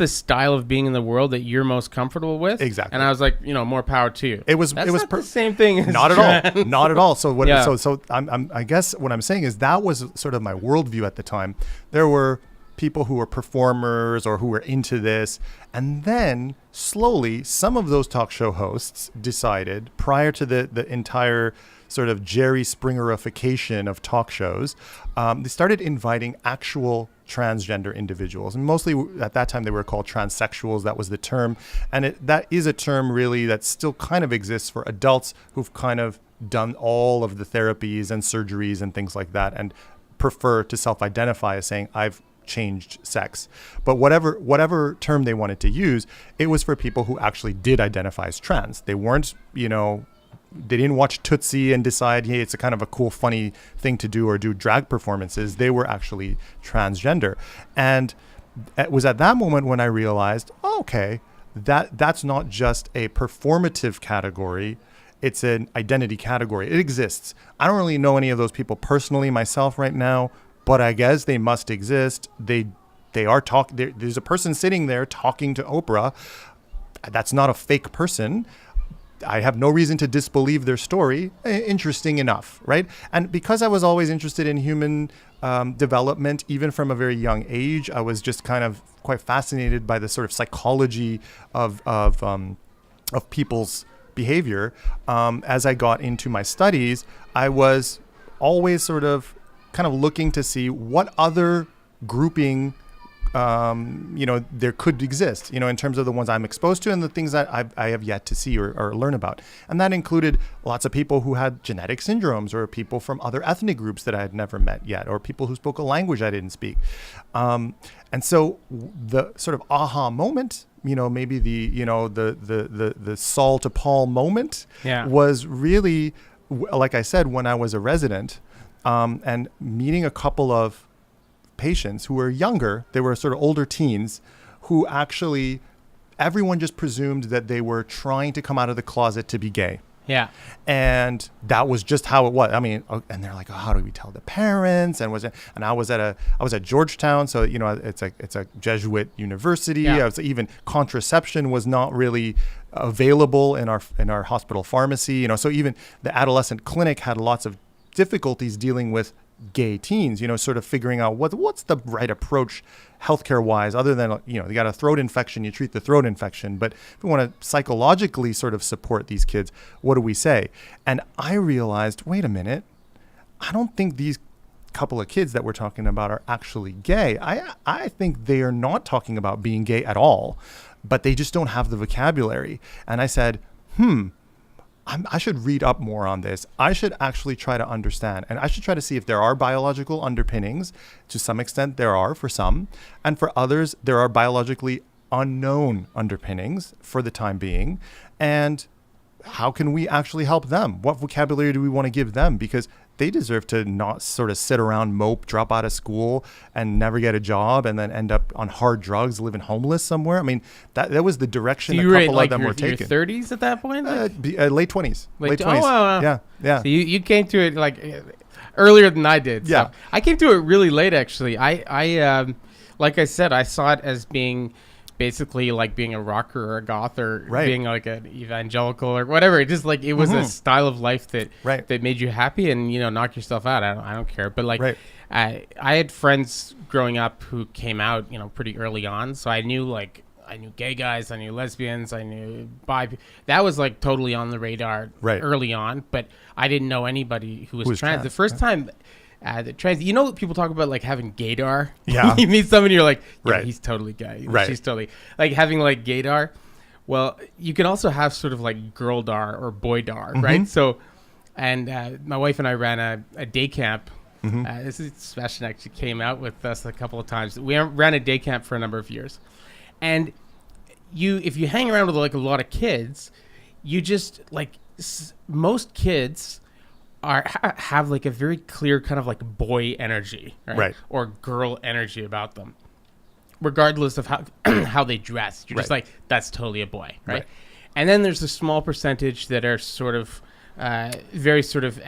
style of being in the world that you're most comfortable with. Exactly. And I was like, more power to you. It was not the same thing. As not at all. Not at all. So what? Yeah. So I guess what I'm saying is that was sort of my worldview at the time. There were people who were performers or who were into this, and then slowly some of those talk show hosts decided, prior to the entire sort of Jerry Springerification of talk shows, they started inviting actual transgender individuals. And mostly at that time they were called transsexuals. That was the term. And that is a term really that still kind of exists for adults who've kind of done all of the therapies and surgeries and things like that, and prefer to self-identify as saying, I've changed sex. But whatever term they wanted to use, it was for people who actually did identify as trans. They weren't, they didn't watch Tootsie and decide, hey, it's a kind of a cool, funny thing to do, or do drag performances. They were actually transgender. And it was at that moment when I realized, okay, that's not just a performative category. It's an identity category. It exists. I don't really know any of those people personally myself right now, but I guess they must exist. They are talking. There's a person sitting there talking to Oprah. That's not a fake person. I have no reason to disbelieve their story. Interesting enough, right? And because I was always interested in human development, even from a very young age, I was just kind of quite fascinated by the sort of psychology of people's behavior. As I got into my studies, I was always sort of kind of looking to see what other grouping there could exist, in terms of the ones I'm exposed to and the things that I have yet to see or learn about. And that included lots of people who had genetic syndromes, or people from other ethnic groups that I had never met yet, or people who spoke a language I didn't speak. And so the sort of aha moment, maybe the Saul to Paul moment was really, like I said, when I was a resident, and meeting a couple of patients who were younger. They were sort of older teens who actually, everyone just presumed that they were trying to come out of the closet to be gay. Yeah. And that was just how it was. I mean, and they're like, how do we tell the parents? And I was at Georgetown, so it's a Jesuit university. Yeah. Even contraception was not really available in our hospital pharmacy. So even the adolescent clinic had lots of difficulties dealing with gay teens, sort of figuring out what's the right approach healthcare wise, other than, you got a throat infection, you treat the throat infection. But if we want to psychologically sort of support these kids, what do we say? And I realized, wait a minute, I don't think these couple of kids that we're talking about are actually gay. I think they are not talking about being gay at all, but they just don't have the vocabulary. And I said, I should read up more on this. I should actually try to understand, and I should try to see if there are biological underpinnings. To some extent, there are for some, and for others, there are biologically unknown underpinnings for the time being. And how can we actually help them? What vocabulary do we want to give them? Because they deserve to not sort of sit around, mope, drop out of school and never get a job, and then end up on hard drugs, living homeless somewhere. I mean, that was the direction so a couple of them were taking. You were in your 30s at that point? Late 20s. Late 20s. Oh, wow. Yeah. So you came to it like earlier than I did. Yeah. So I came to it really late, actually. I like I said, I saw it as being basically like being a rocker or a goth or Right. being like an evangelical or whatever. It just like it was a style of life that Right. that made you happy and knock yourself out. I don't care. But like Right. I had friends growing up who came out pretty early on, so I knew gay guys, I knew lesbians, I knew bi. That was like totally on the radar Right. early on, but I didn't know anybody who was was trans. trans, The first time the trans, people talk about like having gaydar. Yeah. You meet somebody, you're like, yeah, Right. he's totally gay. Right. She's totally like having like gaydar. Well, you can also have sort of like girldar or boydar, right? So, and my wife and I ran a day camp. This is Sebastian actually came out with us a couple of times. We ran a day camp for a number of years, and if you hang around with like a lot of kids, you just like most kids have like a very clear kind of like boy energy, right? Or girl energy about them, regardless of how they dress. You're just like, that's totally a boy, right? And then there's a small percentage that are sort of very sort of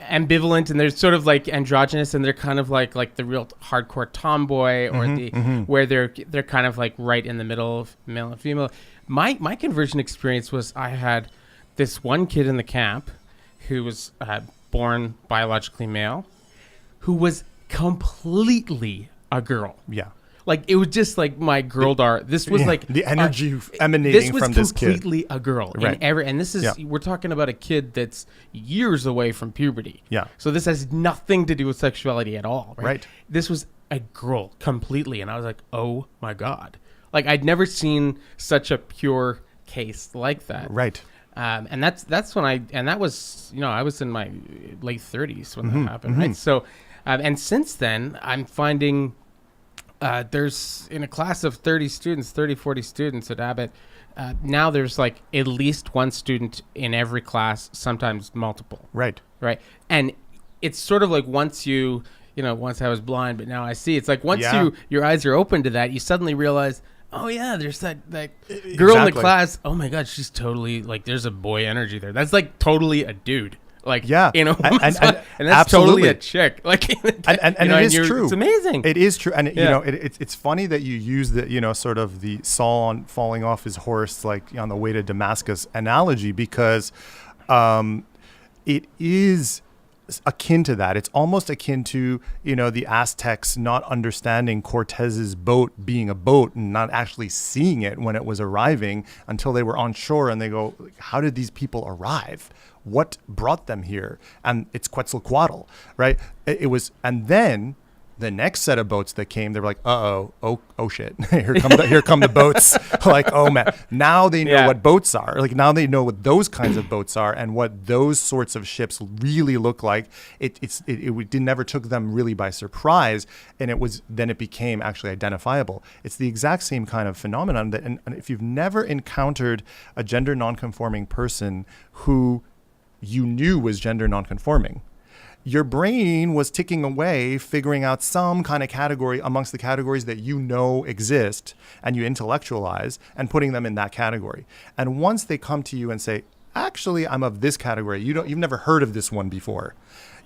ambivalent, and they're sort of like androgynous, and they're kind of like the real hardcore tomboy, or where they're kind of like right in the middle of male and female. My conversion experience was I had this one kid in the camp who was born biologically male, who was completely a girl. Yeah. Like it was just like my girldar. This was like the energy emanating from this kid. This was completely a girl. Right. And this is we're talking about a kid that's years away from puberty. Yeah. So this has nothing to do with sexuality at all. Right. This was a girl completely, and I was like, oh my god! Like I'd never seen such a pure case like that. Right. And that's when that was I was in my late 30s when that happened. Right. So, and since then I'm finding. There's in a class of 40 students at Abbott. Now there's like at least one student in every class, sometimes multiple. Right. And it's sort of like once I was blind, but now I see. It's like once your eyes are open to that, you suddenly realize, oh yeah, there's that girl in the class. Oh my God, she's totally like, there's a boy energy there. That's like totally a dude. Like, and that's absolutely. totally a chick. Like, and it is true. It's amazing. It is true. And, it's funny that you use the, sort of the Saul falling off his horse, like on the way to Damascus analogy, because it is akin to that. It's almost akin to, the Aztecs not understanding Cortez's boat being a boat and not actually seeing it when it was arriving until they were on shore, and they go, how did these people arrive? What brought them here? And it's Quetzalcoatl, right? It was, and then the next set of boats that came, they were like, oh shit, here come the boats. Like, oh man, now they know what boats are. Like now they know what those kinds of boats are and what those sorts of ships really look like. It never took them really by surprise, and it became actually identifiable. It's the exact same kind of phenomenon that, and if you've never encountered a gender nonconforming person who you knew was gender nonconforming, your brain was ticking away, figuring out some kind of category amongst the categories that exist, and you intellectualize and putting them in that category. And once they come to you and say, actually, I'm of this category, you've never heard of this one before.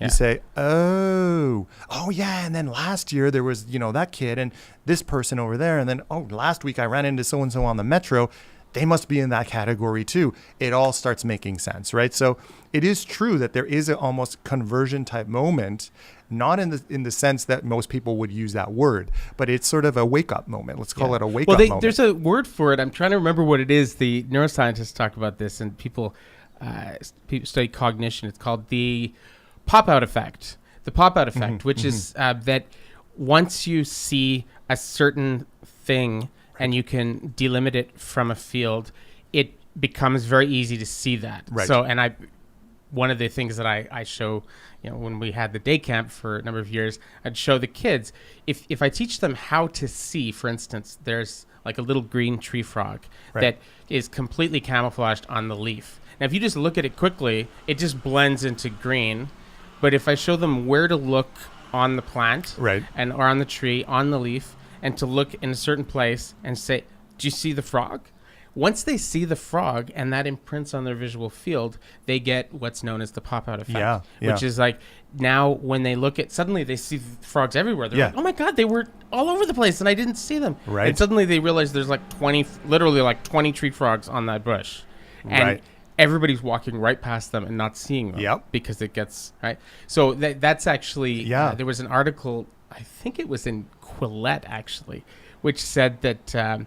You say, oh yeah, and then last year there was, that kid and this person over there, and then last week I ran into so-and-so on the metro. They must be in that category too. It all starts making sense, right? So it is true that there is an almost conversion type moment, not in the sense that most people would use that word, but it's sort of a wake up moment. Let's call it a wake up moment. There's a word for it. I'm trying to remember what it is. The neuroscientists talk about this, and people study cognition. It's called the pop-out effect. The pop-out effect, which is that once you see a certain thing and you can delimit it from a field, it becomes very easy to see that. Right. So, and one of the things that I show, when we had the day camp for a number of years, I'd show the kids, if I teach them how to see, for instance, there's like a little green tree frog that is completely camouflaged on the leaf. Now, if you just look at it quickly, it just blends into green. But if I show them where to look on the plant or on the tree, on the leaf, and to look in a certain place and say, do you see the frog? once they see the frog and that imprints on their visual field, they get what's known as the pop-out effect, which is like now when they look at, suddenly they see frogs everywhere. They're like, oh my God, they were all over the place and I didn't see them. Right. And suddenly they realize there's like 20 tree frogs on that bush. And everybody's walking right past them and not seeing them because it gets, right? So that's actually, there was an article, I think it was in Quillette actually, which said that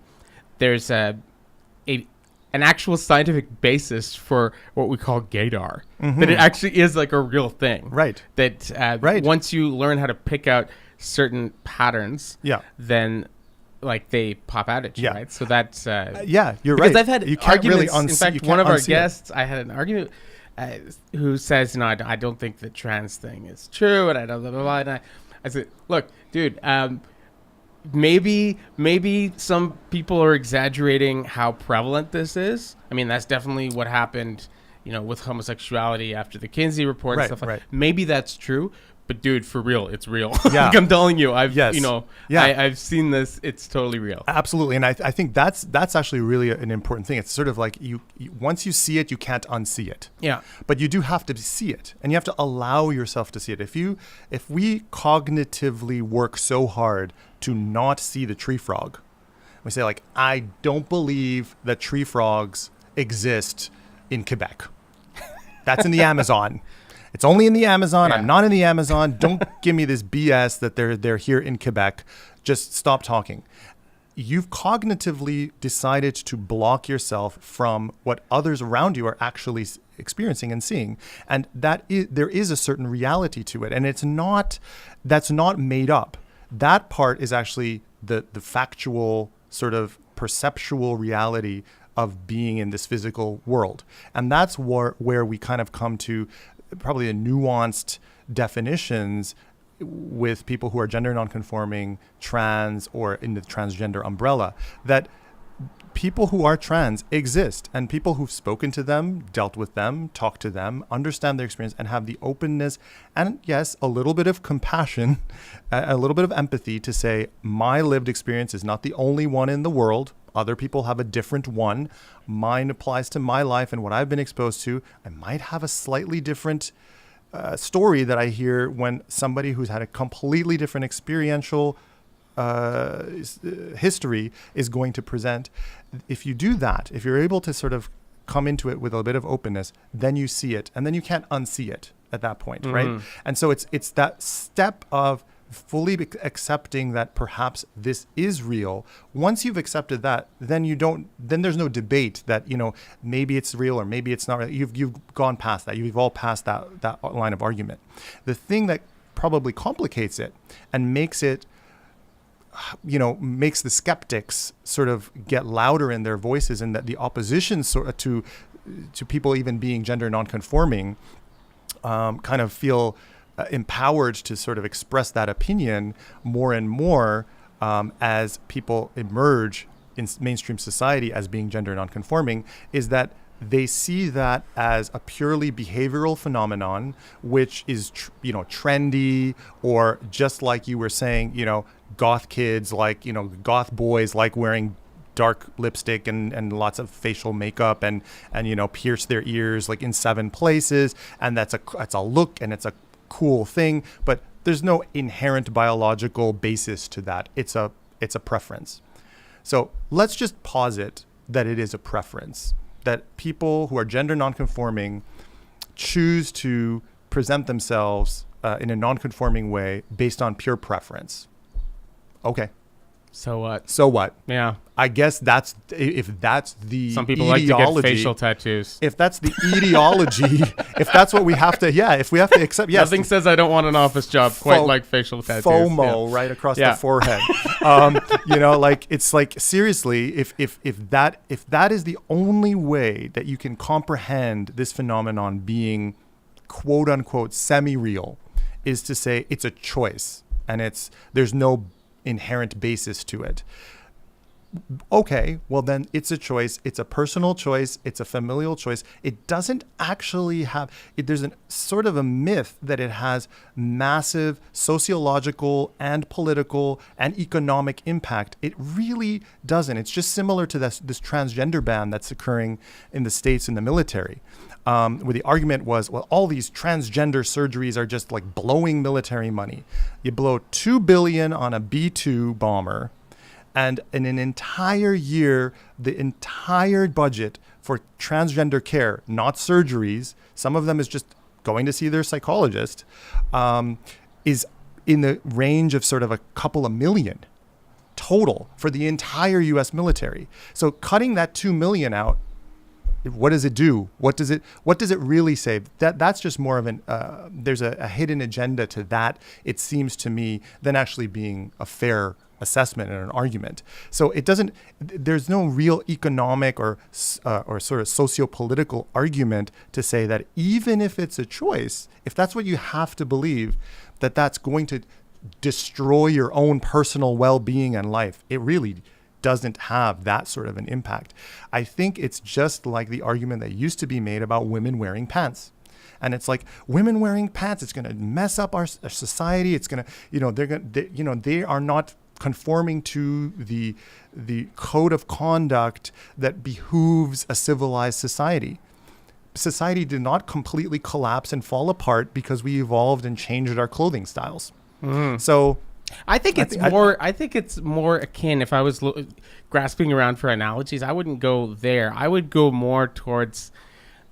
there's an actual scientific basis for what we call gaydar. That it actually is like a real thing. Right. That once you learn how to pick out certain patterns, then like they pop out at you, right? So that's you're because right. I've had you can't arguments. really in fact, one of our guests, I had an argument who says, "No, I don't think the trans thing is true," and I don't blah blah blah. And I said, "Look, dude, maybe some people are exaggerating how prevalent this is. I mean, that's definitely what happened, with homosexuality after the Kinsey report and stuff like that. Maybe that's true." But dude, for real, it's real. Yeah. Like I'm telling you, I've seen this. It's totally real. Absolutely, and I think that's actually really an important thing. It's sort of like you once you see it, you can't unsee it. Yeah. But you do have to see it, and you have to allow yourself to see it. If we cognitively work so hard to not see the tree frog, we say like, I don't believe that tree frogs exist in Quebec. That's in the Amazon. It's only in the Amazon. I'm not in the Amazon. Don't give me this BS that they're here in Quebec. Just stop talking. You've cognitively decided to block yourself from what others around you are actually experiencing and seeing, and there is a certain reality to it, and that's not made up. That part is actually the factual sort of perceptual reality of being in this physical world, and that's where we kind of come to probably a nuanced definitions with people who are gender nonconforming, trans, or in the transgender umbrella, that people who are trans exist, and people who've spoken to them, dealt with them, talked to them, understand their experience, and have the openness and, yes, a little bit of compassion, a little bit of empathy to say, my lived experience is not the only one in the world. Other people have a different one. Mine applies to my life and what I've been exposed to. I might have a slightly different story that I hear when somebody who's had a completely different experiential history is going to present. If you do that, if you're able to sort of come into it with a bit of openness, then you see it, and then you can't unsee it at that point, right? And so it's that step of fully accepting that perhaps this is real. Once you've accepted that, then there's no debate that, maybe it's real or maybe it's not real. You've gone past that. You've all passed that line of argument. The thing that probably complicates it and makes it, makes the skeptics sort of get louder in their voices, and that the opposition to people even being gender nonconforming kind of feel empowered to sort of express that opinion more and more as people emerge in mainstream society as being gender nonconforming, is that they see that as a purely behavioral phenomenon, which is trendy, or just like you were saying, goth kids like, goth boys like wearing dark lipstick and lots of facial makeup and pierce their ears like in 7 places, and that's a look and it's a cool thing, but there's no inherent biological basis to that. It's a preference. So let's just posit that it is a preference, that people who are gender nonconforming choose to present themselves in a nonconforming way based on pure preference. Okay. So what? So what? Yeah. I guess if that's the some people ideology, like to get facial tattoos. If that's the ideology, if that's what we have to, if we have to accept, yes. Nothing says I don't want an office job quite like facial tattoos. FOMO right across the forehead. It's like, seriously, if that is the only way that you can comprehend this phenomenon being quote unquote semi-real, is to say it's a choice and there's no inherent basis to it. Okay, well then it's a choice. It's a personal choice. It's a familial choice. It doesn't actually have, there's a sort of a myth that it has massive sociological and political and economic impact. It really doesn't. It's just similar to this transgender ban that's occurring in the States in the military, where the argument was, well, all these transgender surgeries are just like blowing military money. You blow $2 billion on a B-2 bomber, and in an entire year, the entire budget for transgender care, not surgeries, some of them is just going to see their psychologist, is in the range of sort of a couple of million total for the entire U.S. military. So cutting that $2 million out, what does it do? What does it really save? That's just more of there's a hidden agenda to that, it seems to me, than actually being a fair assessment and an argument. So there's no real economic or sort of socio-political argument to say that even if it's a choice, if that's what you have to believe, that's going to destroy your own personal well-being and life. It really doesn't have that sort of an impact. I think it's just like the argument that used to be made about women wearing pants. And it's like, women wearing pants, it's going to mess up our society. It's going to, they are not conforming to the code of conduct that behooves a civilized society. Society did not completely collapse and fall apart because we evolved and changed our clothing styles. So I think it's more akin. If I was grasping around for analogies, I wouldn't go there. I would go more towards,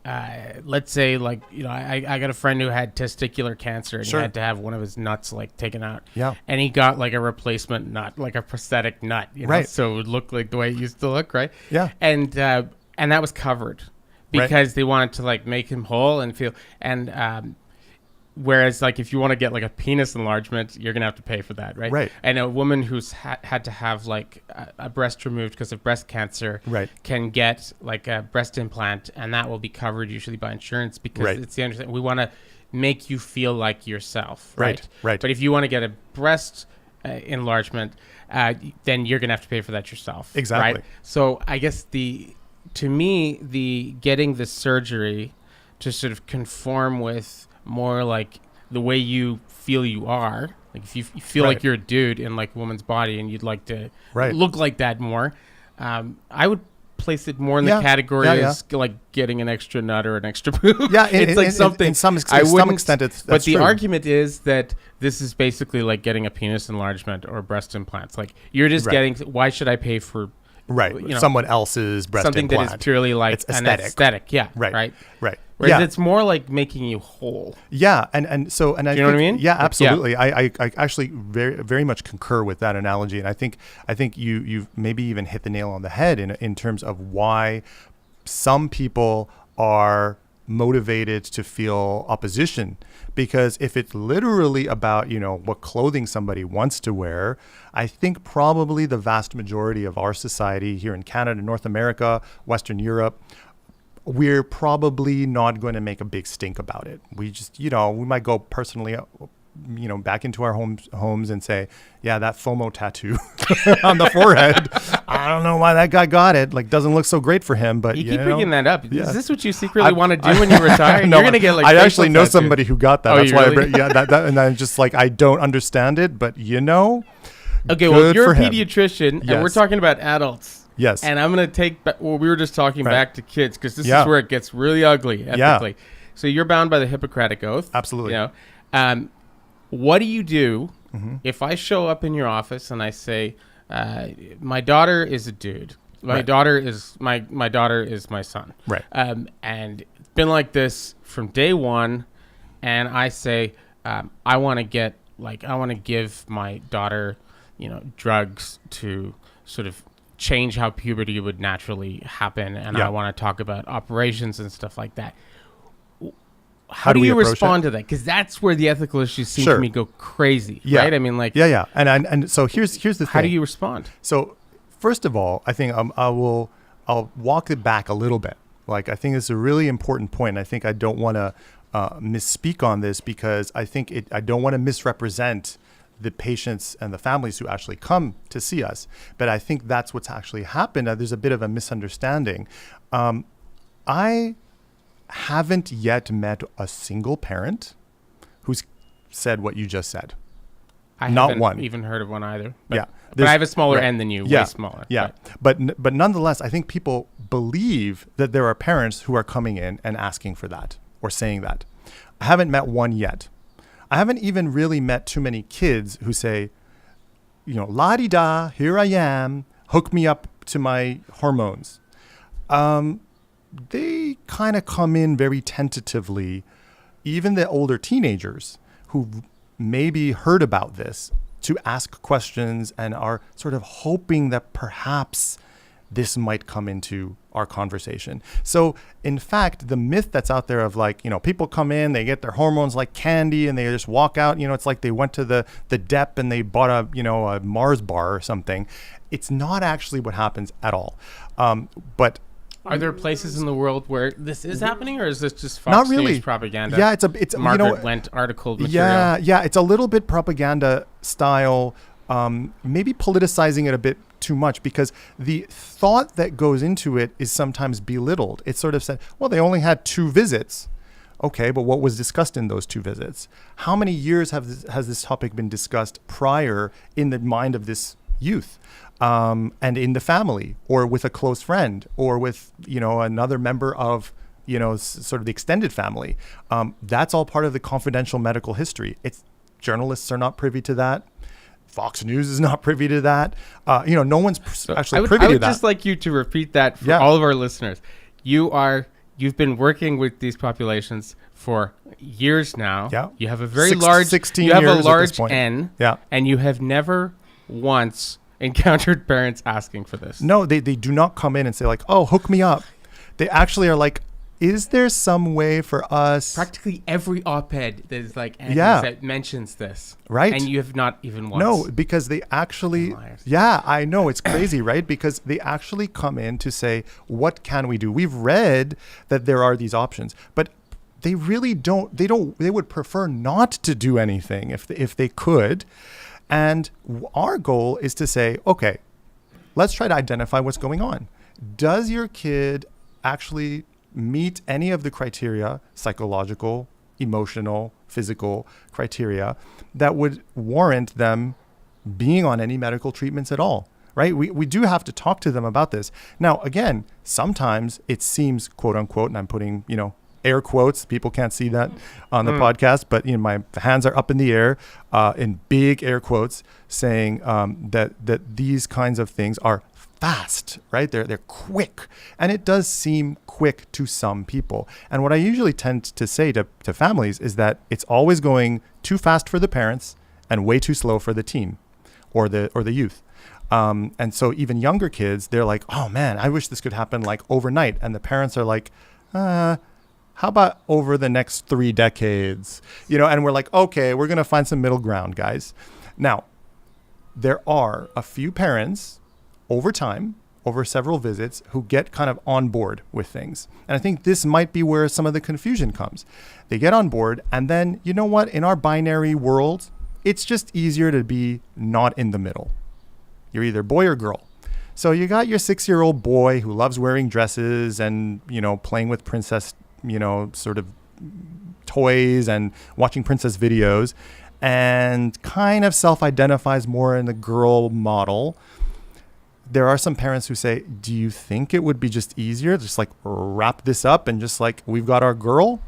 let's say, like, I got a friend who had testicular cancer, and he had to have one of his nuts like taken out. Yeah. And he got like a replacement nut, like a prosthetic nut, right? So it would look like the way it used to look, right? Yeah. And that was covered because they wanted to like make him whole and feel and. Whereas, like, if you want to get like a penis enlargement, you're gonna have to pay for that, right? Right. And a woman who's had to have like a breast removed because of breast cancer, can get like a breast implant, and that will be covered usually by insurance because it's the understanding. We want to make you feel like yourself, right? Right. But if you want to get a breast enlargement, then you're gonna have to pay for that yourself. Exactly. Right? So I guess to me, the getting the surgery to sort of conform with more like the way you feel you are, like if you feel like you're a dude in like a woman's body and you'd like to look like that more, I would place it more in the category as like getting an extra nut or an extra boob. Yeah, it's like something. In some extent, but the argument is that this is basically like getting a penis enlargement or breast implants. Like you're just getting. Why should I pay for? Someone else's breast something implant. That is purely like it's an aesthetic. Yeah. Right. Whereas it's more like making you whole. Yeah, and so I know what I mean? Yeah, absolutely. Yeah. I actually very very much concur with that analogy, and I think you've maybe even hit the nail on the head in terms of why some people are motivated to feel opposition. Because if it's literally about, what clothing somebody wants to wear, I think probably the vast majority of our society here in Canada, North America, Western Europe, we're probably not going to make a big stink about it. We just, we might go personally, back into our homes and say, yeah, that FOMO tattoo on the forehead, I don't know why that guy got it. Like, doesn't look so great for him. But you keep bringing that up. Yeah. Is this what you secretly want to do when you retire? No, you're gonna get like. I actually know somebody who got that. Oh, That's why really? that, and I'm just like, I don't understand it, but Okay, well, you're a pediatrician, and we're talking about adults. Yes. And I'm going to take back, we were just talking back to kids, because this is where it gets really ugly ethically. So you're bound by the Hippocratic Oath. Absolutely. What do you do if I show up in your office and I say, my daughter is a dude. My daughter is my daughter is my son. Right. And it's been like this from day one. And I say, I want to give my daughter, drugs to sort of change how puberty would naturally happen. And I want to talk about operations and stuff like that. How do you respond to that? Because that's where the ethical issues seem to me go crazy, right? I mean, like... Yeah. And so here's the thing. How do you respond? So first of all, I think I'll walk it back a little bit. Like, I think it's a really important point. I think I don't want to misspeak on this because I think I don't want to misrepresent the patients and the families who actually come to see us. But I think that's what's actually happened. There's a bit of a misunderstanding. I haven't yet met a single parent who's said what you just said. I Not haven't one. even heard of one either. Yeah. But I have a smaller end than you, Yeah. way smaller. Yeah. But nonetheless, I think people believe that there are parents who are coming in and asking for that or saying that. I haven't met one yet. I haven't even really met too many kids who say, la-di-da, here I am, hook me up to my hormones. They kind of come in very tentatively. Even the older teenagers who maybe heard about this to ask questions and are sort of hoping that perhaps this might come into our conversation. So in fact, the myth that's out there of people come in, they get their hormones like candy and they just walk out, it's like they went to the dep and they bought a Mars bar or something. It's not actually what happens at all. But are there places in the world where this is happening, or is this just not Fox really News propaganda? Yeah, it's Margaret Went article material. Yeah, it's a little bit propaganda style, maybe politicizing it a bit too much, because the thought that goes into it is sometimes belittled. It's sort of said, well, they only had 2 visits. Okay, but what was discussed in those 2 visits? How many years has this topic been discussed prior in the mind of this youth? And in the family, or with a close friend, or with, another member of, sort of the extended family. That's all part of the confidential medical history. Journalists are not privy to that. Fox News is not privy to that. No one's actually privy to that. I would just like you to repeat that for all of our listeners. You've been working with these populations for years now. Yeah. You have a very large 16 you have years a at large this point. N. Yeah. And you have never once encountered parents asking for this. No, they do not come in and say oh, hook me up. They actually are like, is there some way for us? Practically every op-ed that is that mentions this. Right. And you have not even once. No, because they actually, I know, it's crazy, right? Because they actually come in to say, what can we do? We've read that there are these options, but they really they would prefer not to do anything if they could. And our goal is to say, okay, let's try to identify what's going on. Does your kid actually meet any of the criteria, psychological, emotional, physical criteria, that would warrant them being on any medical treatments at all, right? We do have to talk to them about this. Now, again, sometimes it seems, quote unquote, and I'm putting, air quotes. People can't see that on the podcast, but my hands are up in the air in big air quotes, saying that these kinds of things are fast, right? They're quick, and it does seem quick to some people. And what I usually tend to say to families is that it's always going too fast for the parents and way too slow for the teen or the youth. And so even younger kids, they're like, oh man, I wish this could happen overnight. And the parents are like, how about over the next 3 decades? And we're like, okay, we're going to find some middle ground, guys. Now, there are a few parents over time, over several visits, who get kind of on board with things. And I think this might be where some of the confusion comes. They get on board, and then, you know what? In our binary world, it's just easier to be not in the middle. You're either boy or girl. So you got your 6-year-old boy who loves wearing dresses and, playing with princess sort of toys and watching princess videos, and kind of self-identifies more in the girl model. There are some parents who say, do you think it would be just easier to just wrap this up and just we've got our girl?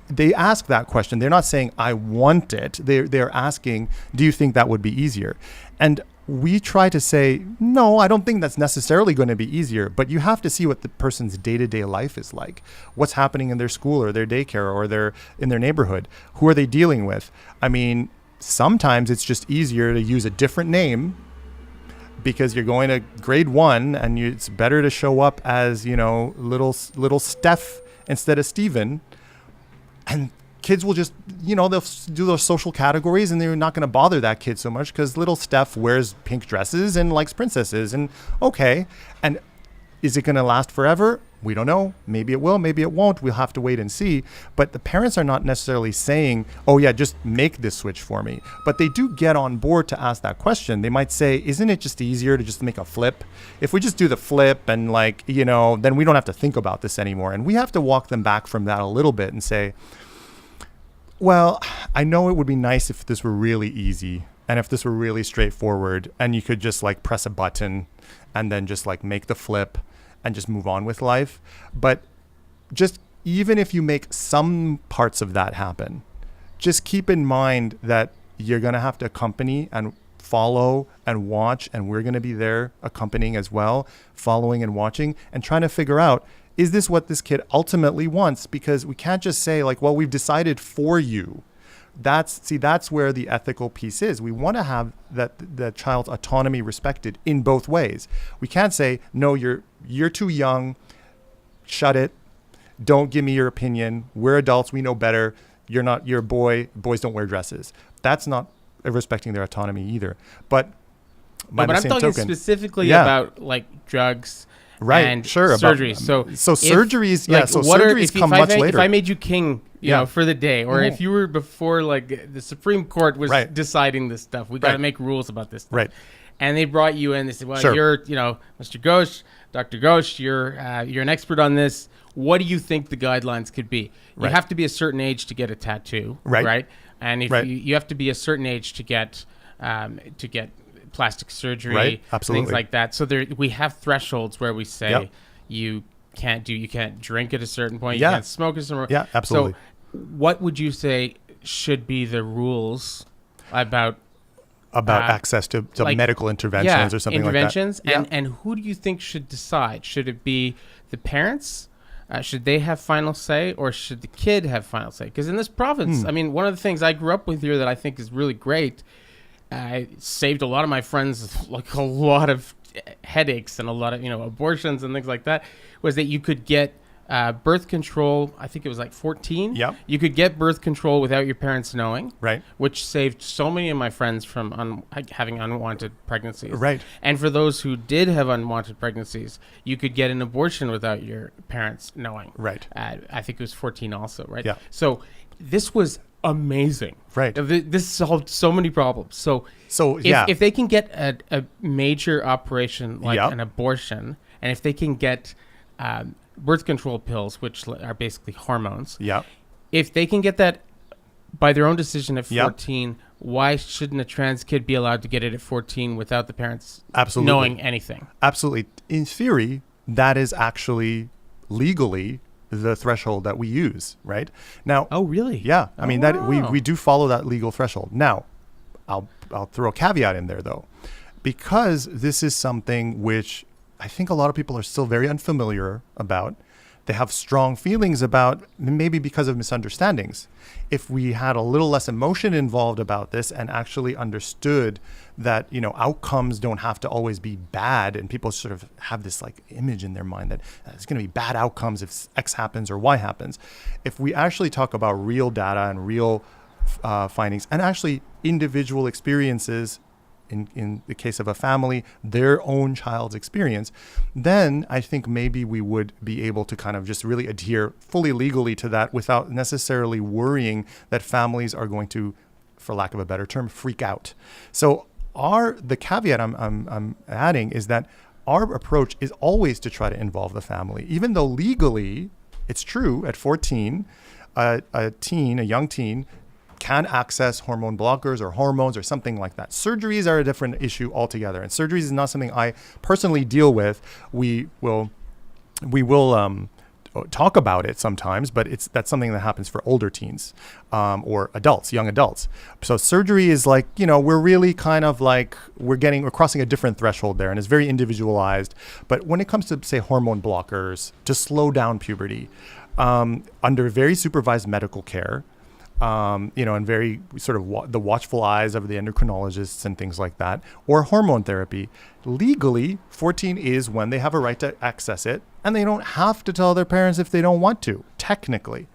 They ask that question. They're not saying I want it. They're asking, do you think that would be easier? And we try to say, no, I don't think that's necessarily going to be easier, but you have to see what the person's day-to-day life is like. What's happening in their school or their daycare or in their neighborhood? Who are they dealing with? I mean, sometimes it's just easier to use a different name because you're going to grade 1 and it's better to show up as, little Steph instead of Steven. And kids will just, they'll do those social categories and they're not going to bother that kid so much because little Steph wears pink dresses and likes princesses. And okay. And is it going to last forever? We don't know. Maybe it will, maybe it won't. We'll have to wait and see. But the parents are not necessarily saying, oh yeah, just make this switch for me. But they do get on board to ask that question. They might say, isn't it just easier to just make a flip? If we just do the flip and like, you know, then we don't have to think about this anymore. And we have to walk them back from that a little bit and say, well, I know it would be nice if this were really easy and if this were really straightforward and you could just like press a button and then just like make the flip and just move on with life. But just even if you make some parts of that happen, just keep in mind that you're going to have to accompany and follow and watch, and we're going to be there accompanying as well, following and watching and trying to figure out, is this what this kid ultimately wants? Because we can't just say like, well, we've decided for you. That's where the ethical piece is. We want to have the child's autonomy respected in both ways. We can't say, no, you're too young, shut it, don't give me your opinion, we're adults, we know better, you're a boy, boys don't wear dresses. That's not respecting their autonomy either. But I'm talking specifically about like drugs, right? And sure, surgeries. Surgeries, like, so surgeries come much later. If I made you king, you know, for the day, or if you were before like the Supreme Court was deciding this stuff, we got to make rules about this stuff. Right. And they brought you in. They said, well, you're, you know, Mr. Ghosh, Dr. Ghosh, you're an expert on this. What do you think the guidelines could be? You have to be a certain age to get a tattoo, right? And if you have to be a certain age to get plastic surgery, things like that. So we have thresholds where we say you can't drink at a certain point, you can't smoke at a certain point. Yeah, absolutely. So what would you say should be the rules about access to like, medical interventions or something like that? And who do you think should decide? Should it be the parents? Should they have final say, or should the kid have final say? Because in this province, I mean, one of the things I grew up with here that I think is really great, saved a lot of my friends like a lot of headaches and a lot of, you know, abortions and things like that, was that you could get birth control. I think it was like 14. Yep. You could get birth control without your parents knowing. Right. Which saved so many of my friends from having unwanted pregnancies. Right. And for those who did have unwanted pregnancies, you could get an abortion without your parents knowing. Right. I think it was 14 also, right? Yeah. So this was amazing. Right. This solved so many problems. So if they can get a major operation like an abortion, and if they can get birth control pills, which are basically hormones. Yeah. If they can get that by their own decision at 14, why shouldn't a trans kid be allowed to get it at 14 without the parents knowing anything? Absolutely. In theory, that is actually legally the threshold that we use, right? Now. Oh, really? Yeah. I mean, that we do follow that legal threshold. Now, I'll throw a caveat in there though, because this is something which I think a lot of people are still very unfamiliar about. They have strong feelings about, maybe because of misunderstandings. If we had a little less emotion involved about this and actually understood that, you know, outcomes don't have to always be bad, and people sort of have this like image in their mind that it's going to be bad outcomes if X happens or Y happens. If we actually talk about real data and real findings and actually individual experiences, in the case of a family, their own child's experience, then I think maybe we would be able to kind of just really adhere fully legally to that without necessarily worrying that families are going to, for lack of a better term, freak out. So the caveat I'm adding is that our approach is always to try to involve the family, even though legally it's true at 14, a young teen can access hormone blockers or hormones or something like that. Surgeries are a different issue altogether, and surgeries is not something I personally deal with. We will talk about it sometimes, but that's something that happens for older teens or adults, young adults. So surgery is like, you know, we're really kind of like we're crossing a different threshold there, and it's very individualized. But when it comes to, say, hormone blockers to slow down puberty, under very supervised medical care, and very sort of the watchful eyes of the endocrinologists and things like that, or hormone therapy. Legally, 14 is when they have a right to access it, and they don't have to tell their parents if they don't want to, technically.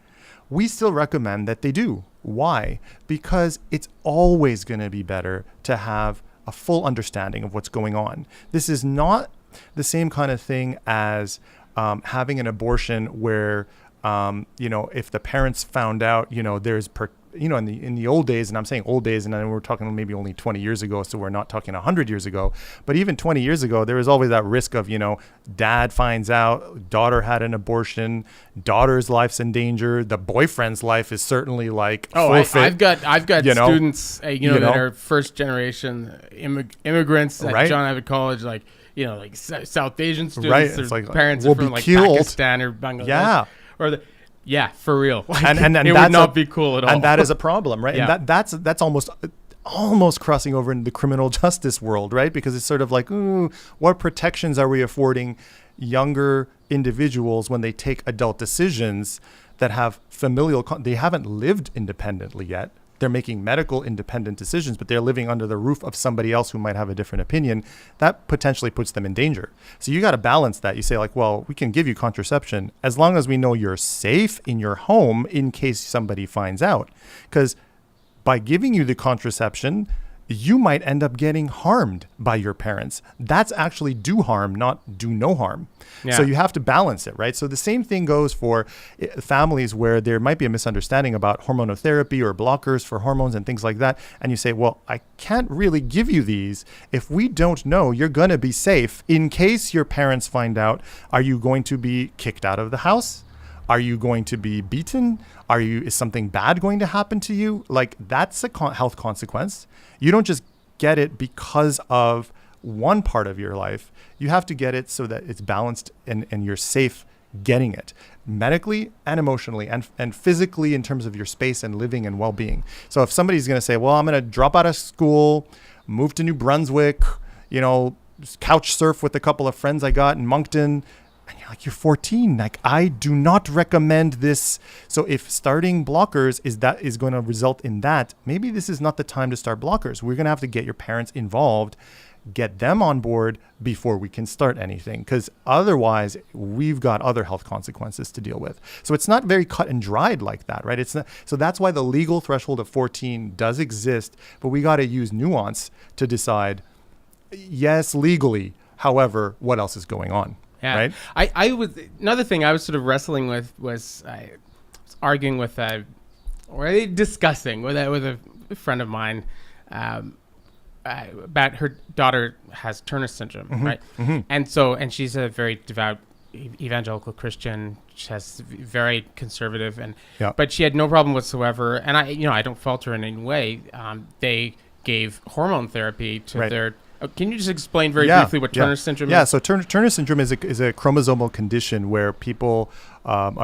We still recommend that they do. Why? Because it's always going to be better to have a full understanding of what's going on. This is not the same kind of thing as having an abortion where, if the parents found out, in the old days, and I'm saying old days, and then we're talking maybe only 20 years ago, so we're not talking 100 years ago, but even 20 years ago, there was always that risk of, dad finds out, daughter had an abortion, daughter's life's in danger, the boyfriend's life is certainly forfeit. I've got students, that are first generation immigrants at John Abbott College, South Asian students, their parents are from Pakistan or Bangladesh, for real. And it would not be cool at all. And that is a problem, right? Yeah. And that's almost crossing over into the criminal justice world, right? Because it's sort of like, what protections are we affording younger individuals when they take adult decisions that have they haven't lived independently yet. They're making medical independent decisions, but they're living under the roof of somebody else who might have a different opinion. That potentially puts them in danger. So you got to balance that. You say we can give you contraception as long as we know you're safe in your home in case somebody finds out. Because by giving you the contraception, you might end up getting harmed by your parents. That's actually do harm, not do no harm. Yeah. So you have to balance it, right? So the same thing goes for families where there might be a misunderstanding about hormonotherapy or blockers for hormones and things like that. And you say, well, I can't really give you these if we don't know you're going to be safe in case your parents find out. Are you going to be kicked out of the house? Are you going to be beaten? Is something bad going to happen to you? That's a health consequence. You don't just get it because of one part of your life. You have to get it so that it's balanced and you're safe getting it medically and emotionally and physically in terms of your space and living and well-being. So if somebody's going to say, well, I'm going to drop out of school, move to New Brunswick, couch surf with a couple of friends I got in Moncton, and you're 14. I do not recommend this. So if starting blockers is going to result in that, maybe this is not the time to start blockers. We're going to have to get your parents involved, get them on board before we can start anything. Because otherwise, we've got other health consequences to deal with. So it's not very cut and dried like that, right? It's not. So that's why the legal threshold of 14 does exist. But we got to use nuance to decide, yes, legally. However, what else is going on? Yeah. Right. I was another thing I was sort of wrestling with was I was arguing with discussing with a friend of mine about her daughter has Turner syndrome, right? Mm-hmm. And she's a very devout evangelical Christian. She has very conservative but she had no problem whatsoever. And I don't fault her in any way. They gave hormone therapy to their. Can you just explain very briefly what Turner syndrome is? Yeah, so Turner syndrome is a chromosomal condition where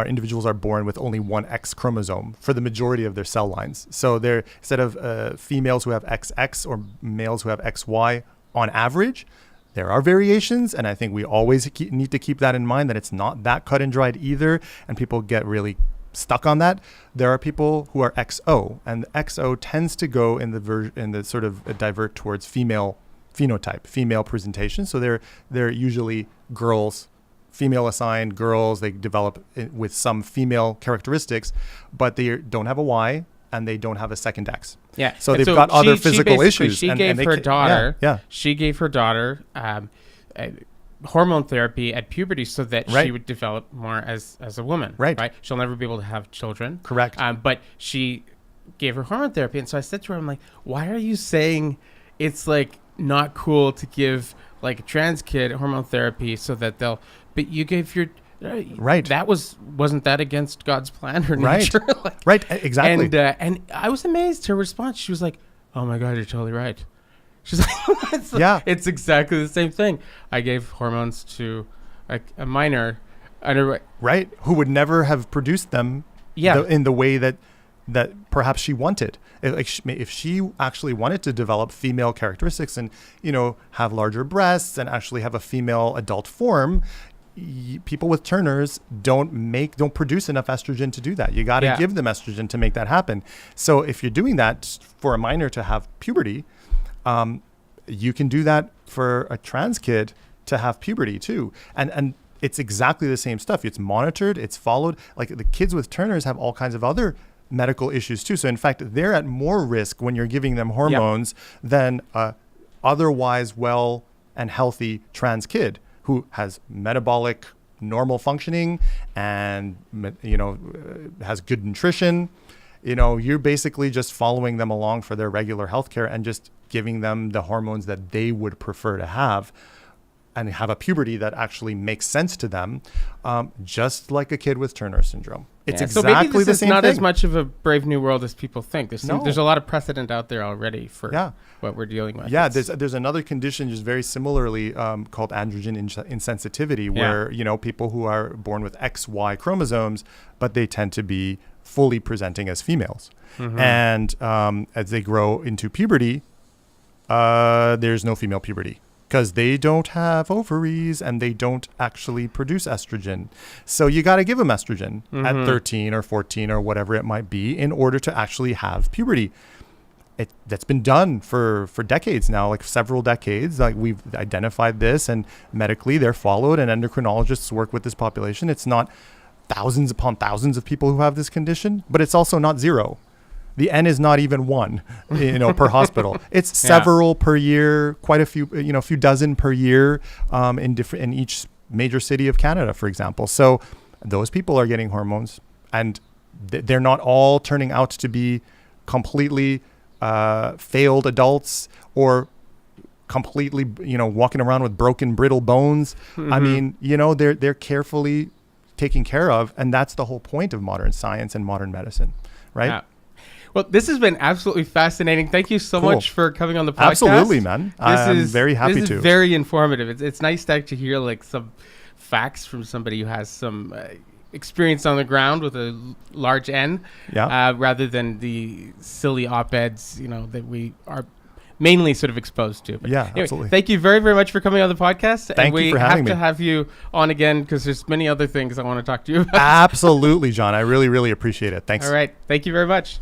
individuals are born with only one X chromosome for the majority of their cell lines. So they're instead of females who have XX or males who have XY on average, there are variations, and I think we always need to keep that in mind, that it's not that cut and dried either, and people get really stuck on that. There are people who are XO, and XO tends to go in the sort of divert towards female phenotype, female presentation. So they're usually girls, female assigned girls. They develop with some female characteristics, but they don't have a Y and they don't have a second X. Yeah. So they've got other physical issues. She gave her daughter hormone therapy at puberty so that she would develop more as a woman. Right. She'll never be able to have children. Correct. But she gave her hormone therapy, and so I said to her, I'm like, why are you saying it's not cool to give a trans kid hormone therapy so that but you gave your that wasn't that against God's plan or nature? Right, exactly. And I was amazed her response. She was like, oh my God, you're totally right. She's like, it's exactly the same thing. I gave hormones to a minor who would never have produced them in the way that perhaps she wanted. If she actually wanted to develop female characteristics and, have larger breasts and actually have a female adult form, people with Turners don't produce enough estrogen to do that. You got to give them estrogen to make that happen. So if you're doing that for a minor to have puberty, you can do that for a trans kid to have puberty too. And it's exactly the same stuff. It's monitored, it's followed. The kids with Turners have all kinds of other medical issues too. So in fact, they're at more risk when you're giving them hormones than otherwise well and healthy trans kid who has metabolic normal functioning and, has good nutrition, you're basically just following them along for their regular healthcare and just giving them the hormones that they would prefer to have and have a puberty that actually makes sense to them, just like a kid with Turner syndrome. It's exactly so maybe this the is same not thing. as much of a brave new world as people think. There's a lot of precedent out there already for what we're dealing with. Yeah, there's another condition just very similarly called androgen insensitivity, where people who are born with XY chromosomes, but they tend to be fully presenting as females, and as they grow into puberty, there's no female puberty, because they don't have ovaries and they don't actually produce estrogen. So you got to give them estrogen at 13 or 14 or whatever it might be in order to actually have puberty. That's been done for decades now, like several decades. Like we've identified this, and medically they're followed, and endocrinologists work with this population. It's not thousands upon thousands of people who have this condition, but it's also not zero. The N is not even one, per hospital. It's several per year, quite a few, a few dozen per year, in each major city of Canada, for example. So those people are getting hormones, and they're not all turning out to be completely failed adults or completely, walking around with broken, brittle bones. I mean, they're carefully taken care of, and that's the whole point of modern science and modern medicine, right? Yeah. Well, this has been absolutely fascinating. Thank you so much for coming on the podcast. Absolutely, man. I'm very happy to. This is very informative. It's nice to actually hear like some facts from somebody who has some experience on the ground with a large N, rather than the silly op-eds, that we are mainly sort of exposed to. But anyway, absolutely. Thank you very, very much for coming on the podcast. Thank you for having me. We have to have you on again because there's many other things I want to talk to you about. Absolutely, John. I really, really appreciate it. Thanks. All right. Thank you very much.